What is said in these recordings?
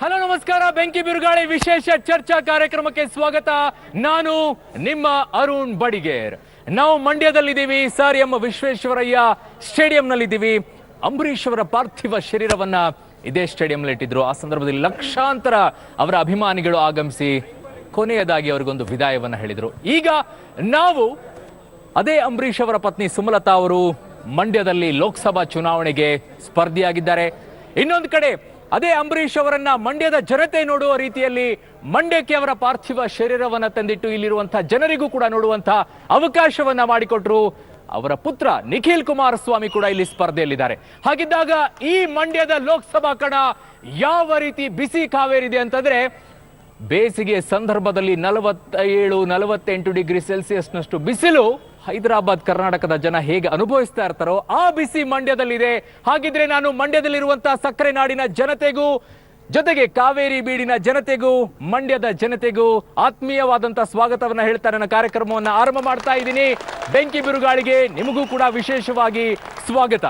Hello ನಮಸ್ಕಾರ. ಬೆಂಕಿ ಬಿರುಗಾಳಿ ವಿಶೇಷ ಚರ್ಚಾ ಕಾರ್ಯಕ್ರಮಕ್ಕೆ ಸ್ವಾಗತ. ನಾನು ನಿಮ್ಮ ಅರುಣ್ ಬಡಿಗೇರ್. ನಾವು ಮಂಡ್ಯದಲ್ಲಿದ್ದೀವಿ. ಸರ್ ಎಂ ವಿಶ್ವೇಶ್ವರಯ್ಯ ಸ್ಟೇಡಿಯಂನಲ್ಲಿದ್ದೀವಿ. ಅಂಬರೀಶ್ ಅವರ ಪಾರ್ಥಿವ ಶರೀರವನ್ನ ಇದೇ ಸ್ಟೇಡಿಯಂನಲ್ಲಿ ಇಟ್ಟಿದ್ರು. ಆ ಸಂದರ್ಭದಲ್ಲಿ ಲಕ್ಷಾಂತರ ಅವರ ಅಭಿಮಾನಿಗಳು ಆಗಮಿಸಿ ಕೊನೆಯದಾಗಿ ಅವರಿಗೊಂದು ವಿದಾಯವನ್ನ ಹೇಳಿದ್ರು. ಈಗ ನಾವು ಅದೇ ಅಂಬರೀಶ್ ಅವರ ಪತ್ನಿ ಸುಮಲತಾ ಅವರು ಮಂಡ್ಯದಲ್ಲಿ ಲೋಕಸಭಾ ಚುನಾವಣೆಗೆ ಸ್ಪರ್ಧಿಯಾಗಿದ್ದಾರೆ. ಇನ್ನೊಂದು ಕಡೆ ಅದೇ ಅಂಬರೀಶ್ ಅವರನ್ನ ಮಂಡ್ಯದ ಜನತೆ ನೋಡುವ ರೀತಿಯಲ್ಲಿ ಮಂಡ್ಯಕ್ಕೆ ಅವರ ಪಾರ್ಥಿವ ಶರೀರವನ್ನ ತಂದಿಟ್ಟು ಇಲ್ಲಿರುವಂತಹ ಜನರಿಗೂ ಕೂಡ ನೋಡುವಂತಹ ಅವಕಾಶವನ್ನ ಮಾಡಿಕೊಟ್ರು. ಅವರ ಪುತ್ರ ನಿಖಿಲ್ ಕುಮಾರಸ್ವಾಮಿ ಕೂಡ ಇಲ್ಲಿ ಸ್ಪರ್ಧೆಯಲ್ಲಿದ್ದಾರೆ. ಹಾಗಿದ್ದಾಗ ಈ ಮಂಡ್ಯದ ಲೋಕಸಭಾ ಕಣ ಯಾವ ರೀತಿ ಬಿಸಿ ಕಾವೇರಿದೆ ಅಂತಂದ್ರೆ, ಬೇಸಿಗೆ ಸಂದರ್ಭದಲ್ಲಿ 47-48 ಡಿಗ್ರಿ ಸೆಲ್ಸಿಯಸ್ನಷ್ಟು ಬಿಸಿಲು ಹೈದರಾಬಾದ್ ಕರ್ನಾಟಕದ ಜನ ಹೇಗೆ ಅನುಭವಿಸ್ತಾ ಇರ್ತಾರೋ ಆ ಬಿಸಿ ಮಂಡ್ಯದಲ್ಲಿದೆ. ಹಾಗಿದ್ರೆ ನಾನು ಮಂಡ್ಯದಲ್ಲಿರುವಂತಹ ಸಕ್ಕರೆ ನಾಡಿನ ಜನತೆಗೂ ಜೊತೆಗೆ ಕಾವೇರಿ ಬೀಡಿನ ಜನತೆಗೂ ಮಂಡ್ಯದ ಜನತೆಗೂ ಆತ್ಮೀಯವಾದಂತಹ ಸ್ವಾಗತವನ್ನ ಹೇಳ್ತಾ ನನ್ನ ಕಾರ್ಯಕ್ರಮವನ್ನ ಆರಂಭ ಮಾಡ್ತಾ ಇದ್ದೀನಿ. ಬೆಂಕಿ ಬಿರುಗಾಳಿಗೆ ನಿಮಗೂ ಕೂಡ ವಿಶೇಷವಾಗಿ ಸ್ವಾಗತ.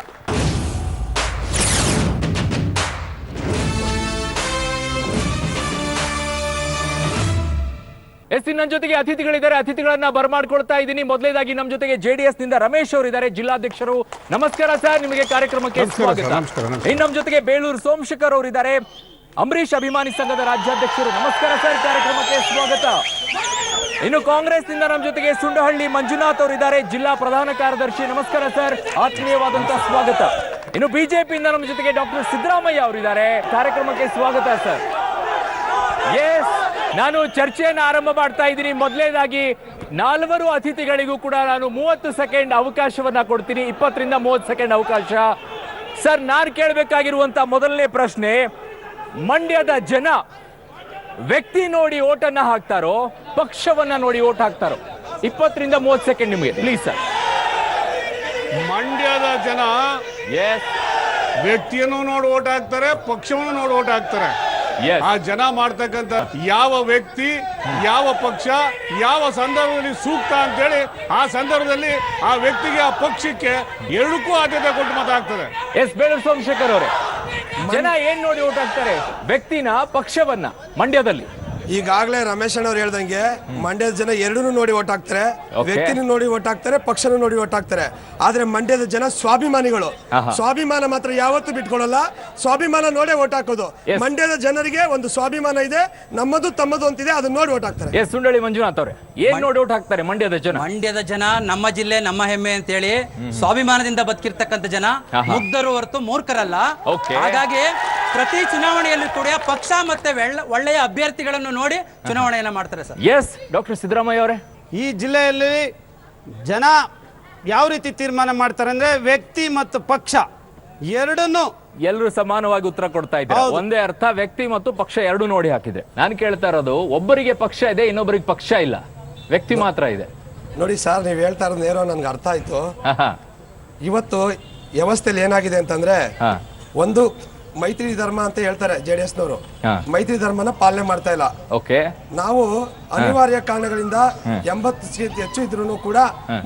ನನ್ನ ಜೊತೆಗೆ ಅತಿಥಿಗಳಿದ್ದಾರೆ. ಅತಿಥಿಗಳನ್ನ ಬರಮಾಡ್ಕೊಳ್ತಾ ಇದ್ದೀನಿ. ಮೊದಲೇದಾಗಿ ನಮ್ಮ ಜೊತೆಗೆ ಜೆಡಿಎಸ್ ನಿಂದ ರಮೇಶ್ ಅವರು ಇದ್ದಾರೆ, ಜಿಲ್ಲಾಧ್ಯಕ್ಷರು. ನಮಸ್ಕಾರ ಸರ್, ನಿಮಗೆ ಕಾರ್ಯಕ್ರಮಕ್ಕೆ ಸ್ವಾಗತ. ಇನ್ನು ನಮ್ಮ ಜೊತೆಗೆ ಬೇಳೂರು ಸೋಮಶೇಖರ್ ಅವರು ಇದ್ದಾರೆ, ಅಂಬರೀಶ್ ಅಭಿಮಾನಿ ಸಂಘದ ರಾಜ್ಯಾಧ್ಯಕ್ಷರು. ನಮಸ್ಕಾರ ಸರ್, ಕಾರ್ಯಕ್ರಮಕ್ಕೆ ಸ್ವಾಗತ. ಇನ್ನು ಕಾಂಗ್ರೆಸ್ ನಿಂದ ನಮ್ಮ ಜೊತೆಗೆ ಸುಂಡಹಳ್ಳಿ ಮಂಜುನಾಥ್ ಅವರು ಇದ್ದಾರೆ, ಜಿಲ್ಲಾ ಪ್ರಧಾನ ಕಾರ್ಯದರ್ಶಿ. ನಮಸ್ಕಾರ ಸರ್, ಆತ್ಮೀಯವಾದಂತಹ ಸ್ವಾಗತ. ಇನ್ನು ಬಿಜೆಪಿಯಿಂದ ನಮ್ಮ ಜೊತೆಗೆ ಡಾಕ್ಟರ್ ಸಿದ್ದರಾಮಯ್ಯ ಅವರು ಇದ್ದಾರೆ, ಕಾರ್ಯಕ್ರಮಕ್ಕೆ ಸ್ವಾಗತ ಸರ್. ಎಸ್, ನಾನು ಚರ್ಚೆಯನ್ನು ಆರಂಭ ಮಾಡ್ತಾ ಇದ್ದೀನಿ. ಮೊದಲನೇದಾಗಿ 4 ಅತಿಥಿಗಳಿಗೂ ಕೂಡ ನಾನು 30 ಸೆಕೆಂಡ್ ಅವಕಾಶವನ್ನ ಕೊಡ್ತೀನಿ. 20-30 ಸೆಕೆಂಡ್ ಅವಕಾಶ. ಸರ್, ನಾನು ಕೇಳಬೇಕಾಗಿರುವಂತ ಮೊದಲನೇ ಪ್ರಶ್ನೆ, ಮಂಡ್ಯದ ಜನ ವ್ಯಕ್ತಿ ನೋಡಿ ಓಟನ್ನ ಹಾಕ್ತಾರೋ ಪಕ್ಷವನ್ನ ನೋಡಿ ಓಟ್ ಹಾಕ್ತಾರೋ? 20-30 ಸೆಕೆಂಡ್ ನಿಮಗೆ, ಪ್ಲೀಸ್ ಸರ್. ಮಂಡ್ಯದ ಜನ ವ್ಯಕ್ತಿಯನ್ನು ನೋಡಿ ಓಟ್ ಹಾಕ್ತಾರೆ, ಪಕ್ಷವನ್ನು ನೋಡಿ ಓಟ್ ಹಾಕ್ತಾರೆ. ಆ ಜನ ಮಾಡ್ತಕ್ಕಂಥ ಯಾವ ವ್ಯಕ್ತಿ, ಯಾವ ಪಕ್ಷ, ಯಾವ ಸಂದರ್ಭದಲ್ಲಿ ಸೂಕ್ತ ಅಂತೇಳಿ ಆ ಸಂದರ್ಭದಲ್ಲಿ ಆ ವ್ಯಕ್ತಿಗೆ, ಆ ಪಕ್ಷಕ್ಕೆ ಎರಡಕ್ಕೂ ಆದ್ಯತೆ ಕೊಟ್ಟು ಮತ ಹಾಕ್ತಾರೆ. ಎಸ್, ಬೇಳೂರು ಸೋಮಶೇಖರ್ ಅವರೇ, ಜನ ಏನ್ ನೋಡಿ ಓಟ್ ಹಾಕ್ತಾರೆ, ವ್ಯಕ್ತಿನ ಪಕ್ಷವನ್ನ ಮಂಡ್ಯದಲ್ಲಿ? ಈಗಾಗಲೇ ರಮೇಶ್ ಅಣ್ಣ ಅವ್ರು ಹೇಳ್ದಂಗೆ ಮಂಡ್ಯದ ಜನ ಎರಡನ್ನೂ ನೋಡಿ ಓಟ್ ಹಾಕ್ತಾರೆ, ವ್ಯಕ್ತಿನೂ ನೋಡಿ ಓಟ್ ಹಾಕ್ತಾರೆ, ಪಕ್ಷನೂ ನೋಡಿ ಓಟ್ ಹಾಕ್ತಾರೆ. ಆದ್ರೆ ಮಂಡ್ಯದ ಜನ ಸ್ವಾಭಿಮಾನಿಗಳು. ಸ್ವಾಭಿಮಾನ ಮಾತ್ರ ಯಾವತ್ತೂ ಬಿಟ್ಕೊಳ್ಳಲ್ಲ, ಸ್ವಾಭಿಮಾನ ನೋಡೇ ಓಟ್ ಹಾಕೋದು. ಮಂಡ್ಯದ ಜನರಿಗೆ ಒಂದು ಸ್ವಾಭಿಮಾನ ಇದೆ, ನಮ್ಮದು ತಮ್ಮದು ಅಂತಿದೆ, ಅದನ್ನ ನೋಡಿ ಓಟ್ ಹಾಕ್ತಾರೆ. ಎಸ್, ಸುಂಡಳ್ಳಿ ಮಂಜುನಾಥ್ ಅವರೇ, ಏನ್ ನೋಡಿ ಓಟ್ ಹಾಕ್ತಾರೆ ಮಂಡ್ಯದ ಜನ? ಮಂಡ್ಯದ ಜನ ನಮ್ಮ ಜಿಲ್ಲೆ ನಮ್ಮ ಹೆಮ್ಮೆ ಅಂತೇಳಿ ಸ್ವಾಭಿಮಾನದಿಂದ ಬದುಕಿರ್ತಕ್ಕಂಥ ಜನ, ಮುಗ್ಧರು ಹೊರತು ಮೂರ್ಖರಲ್ಲ. ಹಾಗಾಗಿ ಪ್ರತಿ ಚುನಾವಣೆಯಲ್ಲಿ ಕೂಡ ಪಕ್ಷ ಮತ್ತೆ ಒಳ್ಳೆಯ ಅಭ್ಯರ್ಥಿಗಳನ್ನು ನೋಡಿ ಚುನಾವಣೆಯನ್ನ ಮಾಡ್ತಾರೆ ಸರ್. ಎಸ್, ಡಾಕ್ಟರ್ ಸಿದ್ದರಾಮಯ್ಯ ಅವರೇ, ಈ ಜಿಲ್ಲೆಯಲ್ಲಿ ಜನ ಯಾವ ರೀತಿ ತೀರ್ಮಾನ ಮಾಡ್ತಾರೆ ಅಂದ್ರೆ, ವ್ಯಕ್ತಿ ಮತ್ತು ಪಕ್ಷ ಎರಡನ್ನೂ ಎಲ್ಲರೂ ಸಮಾನವಾಗಿ ಉತ್ತರ ಕೊಡ್ತಾ ಇದ್ದಾರೆ. ಒಂದೇ ಅರ್ಥ, ವ್ಯಕ್ತಿ ಮತ್ತು ಪಕ್ಷ ಎರಡು ನೋಡಿ ಹಾಕಿದ್ರೆ. ನಾನು ಕೇಳ್ತಾ ಇರೋದು, ಒಬ್ಬರಿಗೆ ಪಕ್ಷ ಇದೆ, ಇನ್ನೊಬ್ಬರಿಗೆ ಪಕ್ಷ ಇಲ್ಲ, ವ್ಯಕ್ತಿ ಮಾತ್ರ ಇದೆ. ನೋಡಿ ಸರ್, ನೀವು ಹೇಳ್ತಾ ಇರೋದು ನೇರ ನನ್ಗೆ ಅರ್ಥ ಆಯ್ತು. ಇವತ್ತು ವ್ಯವಸ್ಥೆಯಲ್ಲಿ ಏನಾಗಿದೆ ಅಂತಂದ್ರೆ, ಒಂದು ಮೈತ್ರಿ ಧರ್ಮ ಅಂತ ಹೇಳ್ತಾರೆ ಜೆಡಿಎಸ್ ನವರು, ಮೈತ್ರಿ ಧರ್ಮನ ಪಾಲನೆ ಮಾಡ್ತಾ ಇಲ್ಲ. ನಾವು ಅನಿವಾರ್ಯ ಕಾರಣಗಳಿಂದ 80 ಸೀಟ್ ಹೆಚ್ಚು ಇದ್ರು ಕೂಡ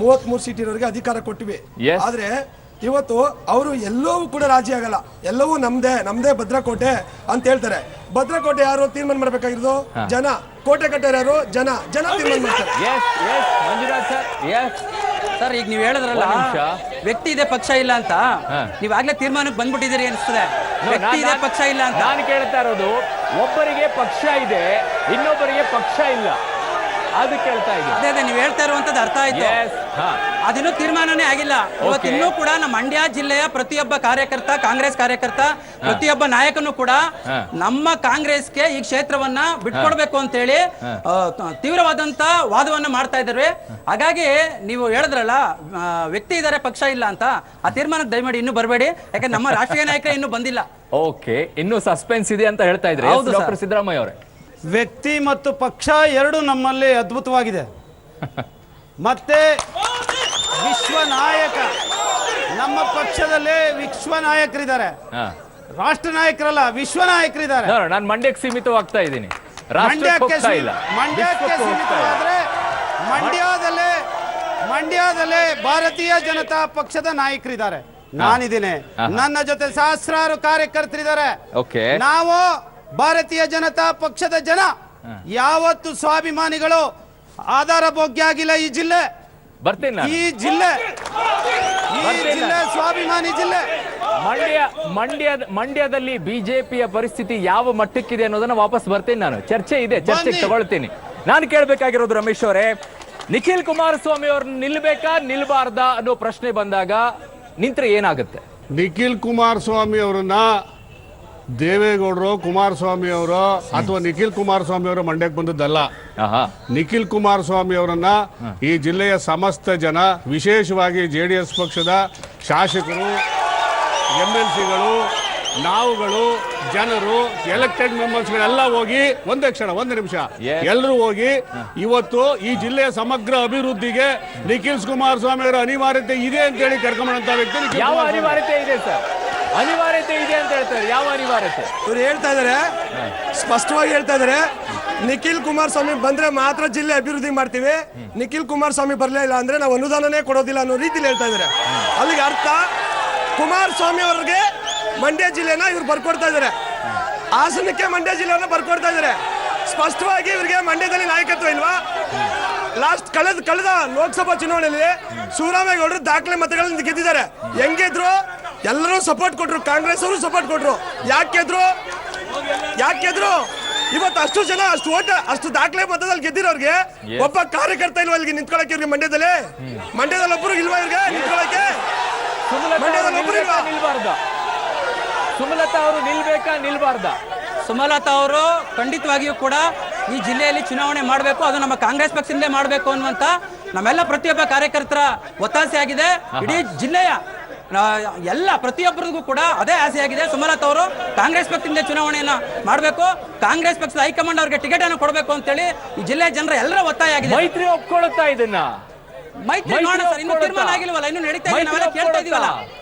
33 ಸೀಟ್ ಇರೋರಿಗೆ ಅಧಿಕಾರ ಕೊಟ್ಟಿವಿ. ಆದ್ರೆ ಇವತ್ತು ಅವರು ಎಲ್ಲವೂ ಕೂಡ ರಾಜಿ ಆಗಲ್ಲ, ಎಲ್ಲವೂ ನಮ್ದೇ ಭದ್ರಕೋಟೆ ಅಂತ ಹೇಳ್ತಾರೆ. ಭದ್ರಕೋಟೆ ಯಾರು ತೀರ್ಮಾನ ಮಾಡ್ಬೇಕಾಗಿರೋದು? ಜನ. ಕೋಟೆ ಕಟ್ಟೋರು ಯಾರು? ಜನ ತೀರ್ಮಾನ ಮಾಡ್ತಾರೆ. ಸರ್, ಈಗ ನೀವು ಹೇಳಿದ್ರಲ್ಲ ವ್ಯಕ್ತಿ ಇದೆ ಪಕ್ಷ ಇಲ್ಲ ಅಂತ, ನೀವಾಗ್ಲೇ ತೀರ್ಮಾನಕ್ಕೆ ಬಂದ್ಬಿಟ್ಟಿದ್ದೀರಿ ಅನಿಸ್ತದೆ. ವ್ಯಕ್ತಿ ಇದೆ ಪಕ್ಷ ಇಲ್ಲ ಅಂತ ನಾನು ಕೇಳ್ತಾ ಇರೋದು, ಒಬ್ಬರಿಗೆ ಪಕ್ಷ ಇದೆ, ಇನ್ನೊಬ್ಬರಿಗೆ ಪಕ್ಷ ಇಲ್ಲ, ಅದು ಕೇಳ್ತಾ ಇದ್ದೀನಿ. ಅದೇ ನೀವು ಹೇಳ್ತಾ ಇರುವಂತದ್ದು ಅರ್ಥ ಆಯ್ತು. ಅದಿನ್ನೂ ತೀರ್ಮಾನನೇ ಆಗಿಲ್ಲ. ಇವತ್ತು ಇನ್ನೂ ಕೂಡ ನಮ್ಮ ಮಂಡ್ಯ ಜಿಲ್ಲೆಯ ಪ್ರತಿಯೊಬ್ಬ ಕಾರ್ಯಕರ್ತ, ಕಾಂಗ್ರೆಸ್ ಕಾರ್ಯಕರ್ತ, ಪ್ರತಿಯೊಬ್ಬ ನಾಯಕನು ಕೂಡ ನಮ್ಮ ಕಾಂಗ್ರೆಸ್ಗೆ ಈ ಕ್ಷೇತ್ರವನ್ನ ಬಿಟ್ಕೊಡ್ಬೇಕು ಅಂತ ಹೇಳಿ ತೀವ್ರವಾದಂತ ವಾದವನ್ನ ಮಾಡ್ತಾ ಇದ್ದಾರೆ. ಹಾಗಾಗಿ ನೀವು ಹೇಳಿದ್ರಲ್ಲ ವ್ಯಕ್ತಿ ಇದಾರೆ ಪಕ್ಷ ಇಲ್ಲ ಅಂತ, ಆ ತೀರ್ಮಾನಕ್ಕೆ ದಯಮಾಡಿ ಇನ್ನೂ ಬರಬೇಡಿ, ಯಾಕಂದ್ರೆ ನಮ್ಮ ರಾಷ್ಟ್ರೀಯ ನಾಯಕರೇ ಇನ್ನೂ ಬಂದಿಲ್ಲ. ಓಕೆ, ಇನ್ನೂ ಸಸ್ಪೆನ್ಸ್ ಇದೆ ಅಂತ ಹೇಳ್ತಾ ಇದ್ರೆ ಡಾಕ್ಟರ್ ಸಿದ್ದರಾಮಯ್ಯ ಅವರೇ. ವ್ಯಕ್ತಿ ಮತ್ತು ಪಕ್ಷ ಎರಡು ನಮ್ಮಲ್ಲಿ ಅದ್ಭುತವಾಗಿದೆ. ಮತ್ತೆ ವಿಶ್ವ ನಾಯಕ, ನಮ್ಮ ಪಕ್ಷದಲ್ಲಿ ವಿಶ್ವ ನಾಯಕರಿದ್ದಾರೆ, ರಾಷ್ಟ್ರ ನಾಯಕರಲ್ಲ, ವಿಶ್ವ ನಾಯಕರಿದ್ದಾರೆ. ನಾನು ಮಂಡ್ಯಕ್ಕೆ ಸೀಮಿತವಾಗ್ತಾ ಇದ್ದೀನಿ, ಮಂಡ್ಯಕ್ಕೆ ಸೀಮಿತವಾದ್ರೆ ಮಂಡ್ಯದಲ್ಲೇ ಭಾರತೀಯ ಜನತಾ ಪಕ್ಷದ ನಾಯಕರಿದ್ದಾರೆ, ನಾನಿದ್ದೀನಿ, ನನ್ನ ಜೊತೆ ಸಹಸ್ರಾರು ಕಾರ್ಯಕರ್ತರಿದ್ದಾರೆ. ನಾವು ಭಾರತೀಯ ಜನತಾ ಪಕ್ಷದ ಜನ ಯಾವತ್ತು ಸ್ವಾಭಿಮಾನಿಗಳು ಆಧಾರ ಭೋಗ್ಯ ಆಗಿಲ್ಲ. ಈ ಜಿಲ್ಲೆ ಬರ್ತೀನಿ ನಾನು. ಈ ಜಿಲ್ಲೆ ಸ್ವಾಭಿಮಾನಿ ಜಿಲ್ಲೆ. ಮಂಡ್ಯದಲ್ಲಿ ಬಿಜೆಪಿಯ ಪರಿಸ್ಥಿತಿ ಯಾವ ಮಟ್ಟಕ್ಕಿದೆ ಅನ್ನೋದನ್ನ ವಾಪಸ್ ಬರ್ತೀನಿ ನಾನು. ಚರ್ಚೆ ಇದೆ, ಚರ್ಚೆಗೆ ತಗೊಳ್ತೀನಿ. ನಾನು ಕೇಳಬೇಕಾಗಿರೋದು ರಮೇಶ್ ಅವರೇ, ನಿಖಿಲ್ ಕುಮಾರಸ್ವಾಮಿ ಅವ್ರನ್ನ ನಿಲ್ಬೇಕಾ ನಿಲ್ಬಾರ್ದಾ ಅನ್ನೋ ಪ್ರಶ್ನೆ ಬಂದಾಗ ನಿಂತ್ರೆ ಏನಾಗುತ್ತೆ? ನಿಖಿಲ್ ಕುಮಾರಸ್ವಾಮಿ ಅವರನ್ನ ದೇವೇಗೌಡರು, ಕುಮಾರಸ್ವಾಮಿ ಅವರು ಅಥವಾ ನಿಖಿಲ್ ಕುಮಾರಸ್ವಾಮಿ ಅವರು ಮಂಡ್ಯಕ್ಕೆ ಬಂದದ್ದಲ್ಲ. ನಿಖಿಲ್ ಕುಮಾರಸ್ವಾಮಿ ಅವರನ್ನ ಈ ಜಿಲ್ಲೆಯ ಸಮಸ್ತ ಜನ, ವಿಶೇಷವಾಗಿ JDS ಪಕ್ಷದ ಶಾಸಕರು, MLCಗಳು, ನಾವುಗಳು, ಜನರು, ಎಲೆಕ್ಟೆಡ್ ಮೆಂಬರ್ಸ್ಗಳೆಲ್ಲ ಹೋಗಿ ಒಂದು ನಿಮಿಷ ಎಲ್ಲರೂ ಹೋಗಿ ಇವತ್ತು ಈ ಜಿಲ್ಲೆಯ ಸಮಗ್ರ ಅಭಿವೃದ್ಧಿಗೆ ನಿಖಿಲ್ ಕುಮಾರಸ್ವಾಮಿ ಅವರ ಅನಿವಾರ್ಯತೆ ಇದೆ ಅಂತ ಹೇಳಿ ಕರ್ಕೊಂಬಂತ ವ್ಯಕ್ತಿ ನಿಖಿಲ್ ಯಾವ ಕುಮಾರಸ್ವಾಮಿ. ಅನಿವಾರ್ಯತೆ ಇದೆ ಸರ್? ಅನಿವಾರ್ಯತೆ ಇದೆ ಅಂತ ಹೇಳ್ತಾರೆ. ಯಾವ ಅನಿವಾರ್ಯತೆ? ಇವ್ರು ಹೇಳ್ತಾ ಇದಾರೆ, ಸ್ಪಷ್ಟವಾಗಿ ಹೇಳ್ತಾ ಇದಾರೆ, ನಿಖಿಲ್ ಕುಮಾರಸ್ವಾಮಿ ಬಂದ್ರೆ ಮಾತ್ರ ಜಿಲ್ಲೆ ಅಭಿವೃದ್ಧಿ ಮಾಡ್ತೀವಿ, ನಿಖಿಲ್ ಕುಮಾರಸ್ವಾಮಿ ಬರಲೇ ಇಲ್ಲ ಅಂದ್ರೆ ನಾವು ಅನುದಾನನೇ ಕೊಡೋದಿಲ್ಲ ಅನ್ನೋ ರೀತಿಲಿ ಹೇಳ್ತಾ ಇದಾರೆ. ಅಲ್ಲಿಗೆ ಅರ್ಥ ಕುಮಾರಸ್ವಾಮಿ ಅವ್ರಿಗೆ ಮಂಡ್ಯ ಜಿಲ್ಲೆನ ಇವ್ರು ಬರ್ಕೊಡ್ತಾ ಇದಾರೆ, ಹಾಸನಕ್ಕೆ ಮಂಡ್ಯ ಜಿಲ್ಲೆನ ಬರ್ಕೊಡ್ತಾ ಇದಾರೆ. ಸ್ಪಷ್ಟವಾಗಿ ಇವ್ರಿಗೆ ಮಂಡ್ಯದಲ್ಲಿ ನಾಯಕತ್ವ ಇಲ್ವಾ? ಕಳೆದ ಲೋಕಸಭಾ ಚುನಾವಣೆಯಲ್ಲಿ ಶಿವರಾಮೇಗೌಡರು ದಾಖಲೆ ಮತಗಳಿಂದ ಗೆದ್ದಿದ್ದಾರೆ. ಹೆಂಗಿದ್ರು ಎಲ್ಲರೂ ಸಪೋರ್ಟ್ ಕೊಟ್ರು, ಕಾಂಗ್ರೆಸ್ ಅವರು ಸಪೋರ್ಟ್ ಕೊಟ್ರು. ಯಾಕೆದ್ರು ಇವತ್ತು ಅಷ್ಟು ಜನ ಅಷ್ಟು ಓಟ ಅಷ್ಟು ದಾಖಲೆ ಮತದಲ್ಲಿ ಗೆದ್ದಿರೋರ್ಗೆ ಒಬ್ಬ ಕಾರ್ಯಕರ್ತ ಇಲ್ವಾ ಇಲ್ಲಿಗೆ ನಿಂತ್ಕೊಳಕ್ಕೆ? ಇವ್ರಿಗೆ ಮಂಡ್ಯದಲ್ಲಿ ಒಬ್ಬರು ಇಲ್ವಾ ಇವ್ರಿಗೆ ನಿಂತ್ಕೊಳಕ್ಕೆ? ಮಂಡ್ಯದಲ್ಲಿ ಒಬ್ಬರು ಇಲ್ವಾ? ಸುಮಲತಾ ಅವರು ನಿಲ್ಬೇಕಾ ನಿಲ್ಬಾರ್ದಾ? ಸುಮಲತಾ ಅವರು ಖಂಡಿತವಾಗಿಯೂ ಕೂಡ ಈ ಜಿಲ್ಲೆಯಲ್ಲಿ ಚುನಾವಣೆ ಮಾಡಬೇಕು, ಅದು ನಮ್ಮ ಕಾಂಗ್ರೆಸ್ ಪಕ್ಷದಿಂದಲೇ ಮಾಡಬೇಕು ಅನ್ನುವಂತ ನಮ್ಮೆಲ್ಲ ಪ್ರತಿಯೊಬ್ಬ ಕಾರ್ಯಕರ್ತರ ಒತ್ತಾಸೆ ಆಗಿದೆ. ಇಡೀ ಜಿಲ್ಲೆಯ ಎಲ್ಲ ಪ್ರತಿಯೊಬ್ಬರಿಗೂ ಕೂಡ ಅದೇ ಆಸೆ ಆಗಿದೆ. ಸುಮಲತಾ ಅವರು ಕಾಂಗ್ರೆಸ್ ಪಕ್ಷದಿಂದ ಚುನಾವಣೆಯನ್ನ ಮಾಡಬೇಕು, ಕಾಂಗ್ರೆಸ್ ಪಕ್ಷದ ಹೈಕಮಾಂಡ್ ಅವರಿಗೆ ಟಿಕೆಟ್ ಅನ್ನು ಕೊಡಬೇಕು ಅಂತ ಹೇಳಿ ಈ ಜಿಲ್ಲೆಯ ಜನರ ಎಲ್ಲರ ಒತ್ತಾಯ ಆಗಿದೆ. ಮೈತ್ರಿ ಒಪ್ಕೊಳ್ಳುತ್ತಾ ಇದನ್ನ? ಮೈತ್ರಿ ನೋಡೋಣ ಸರ್, ಇನ್ನು ತೀರ್ಮಾನ ಆಗಿಲ್ವಲ್ಲ, ಇನ್ನು ನಡೀತಾ ಇದೆ, ನಾವೆಲ್ಲ ಕೇಳ್ತಾ ಇದೀವಲ್ಲ.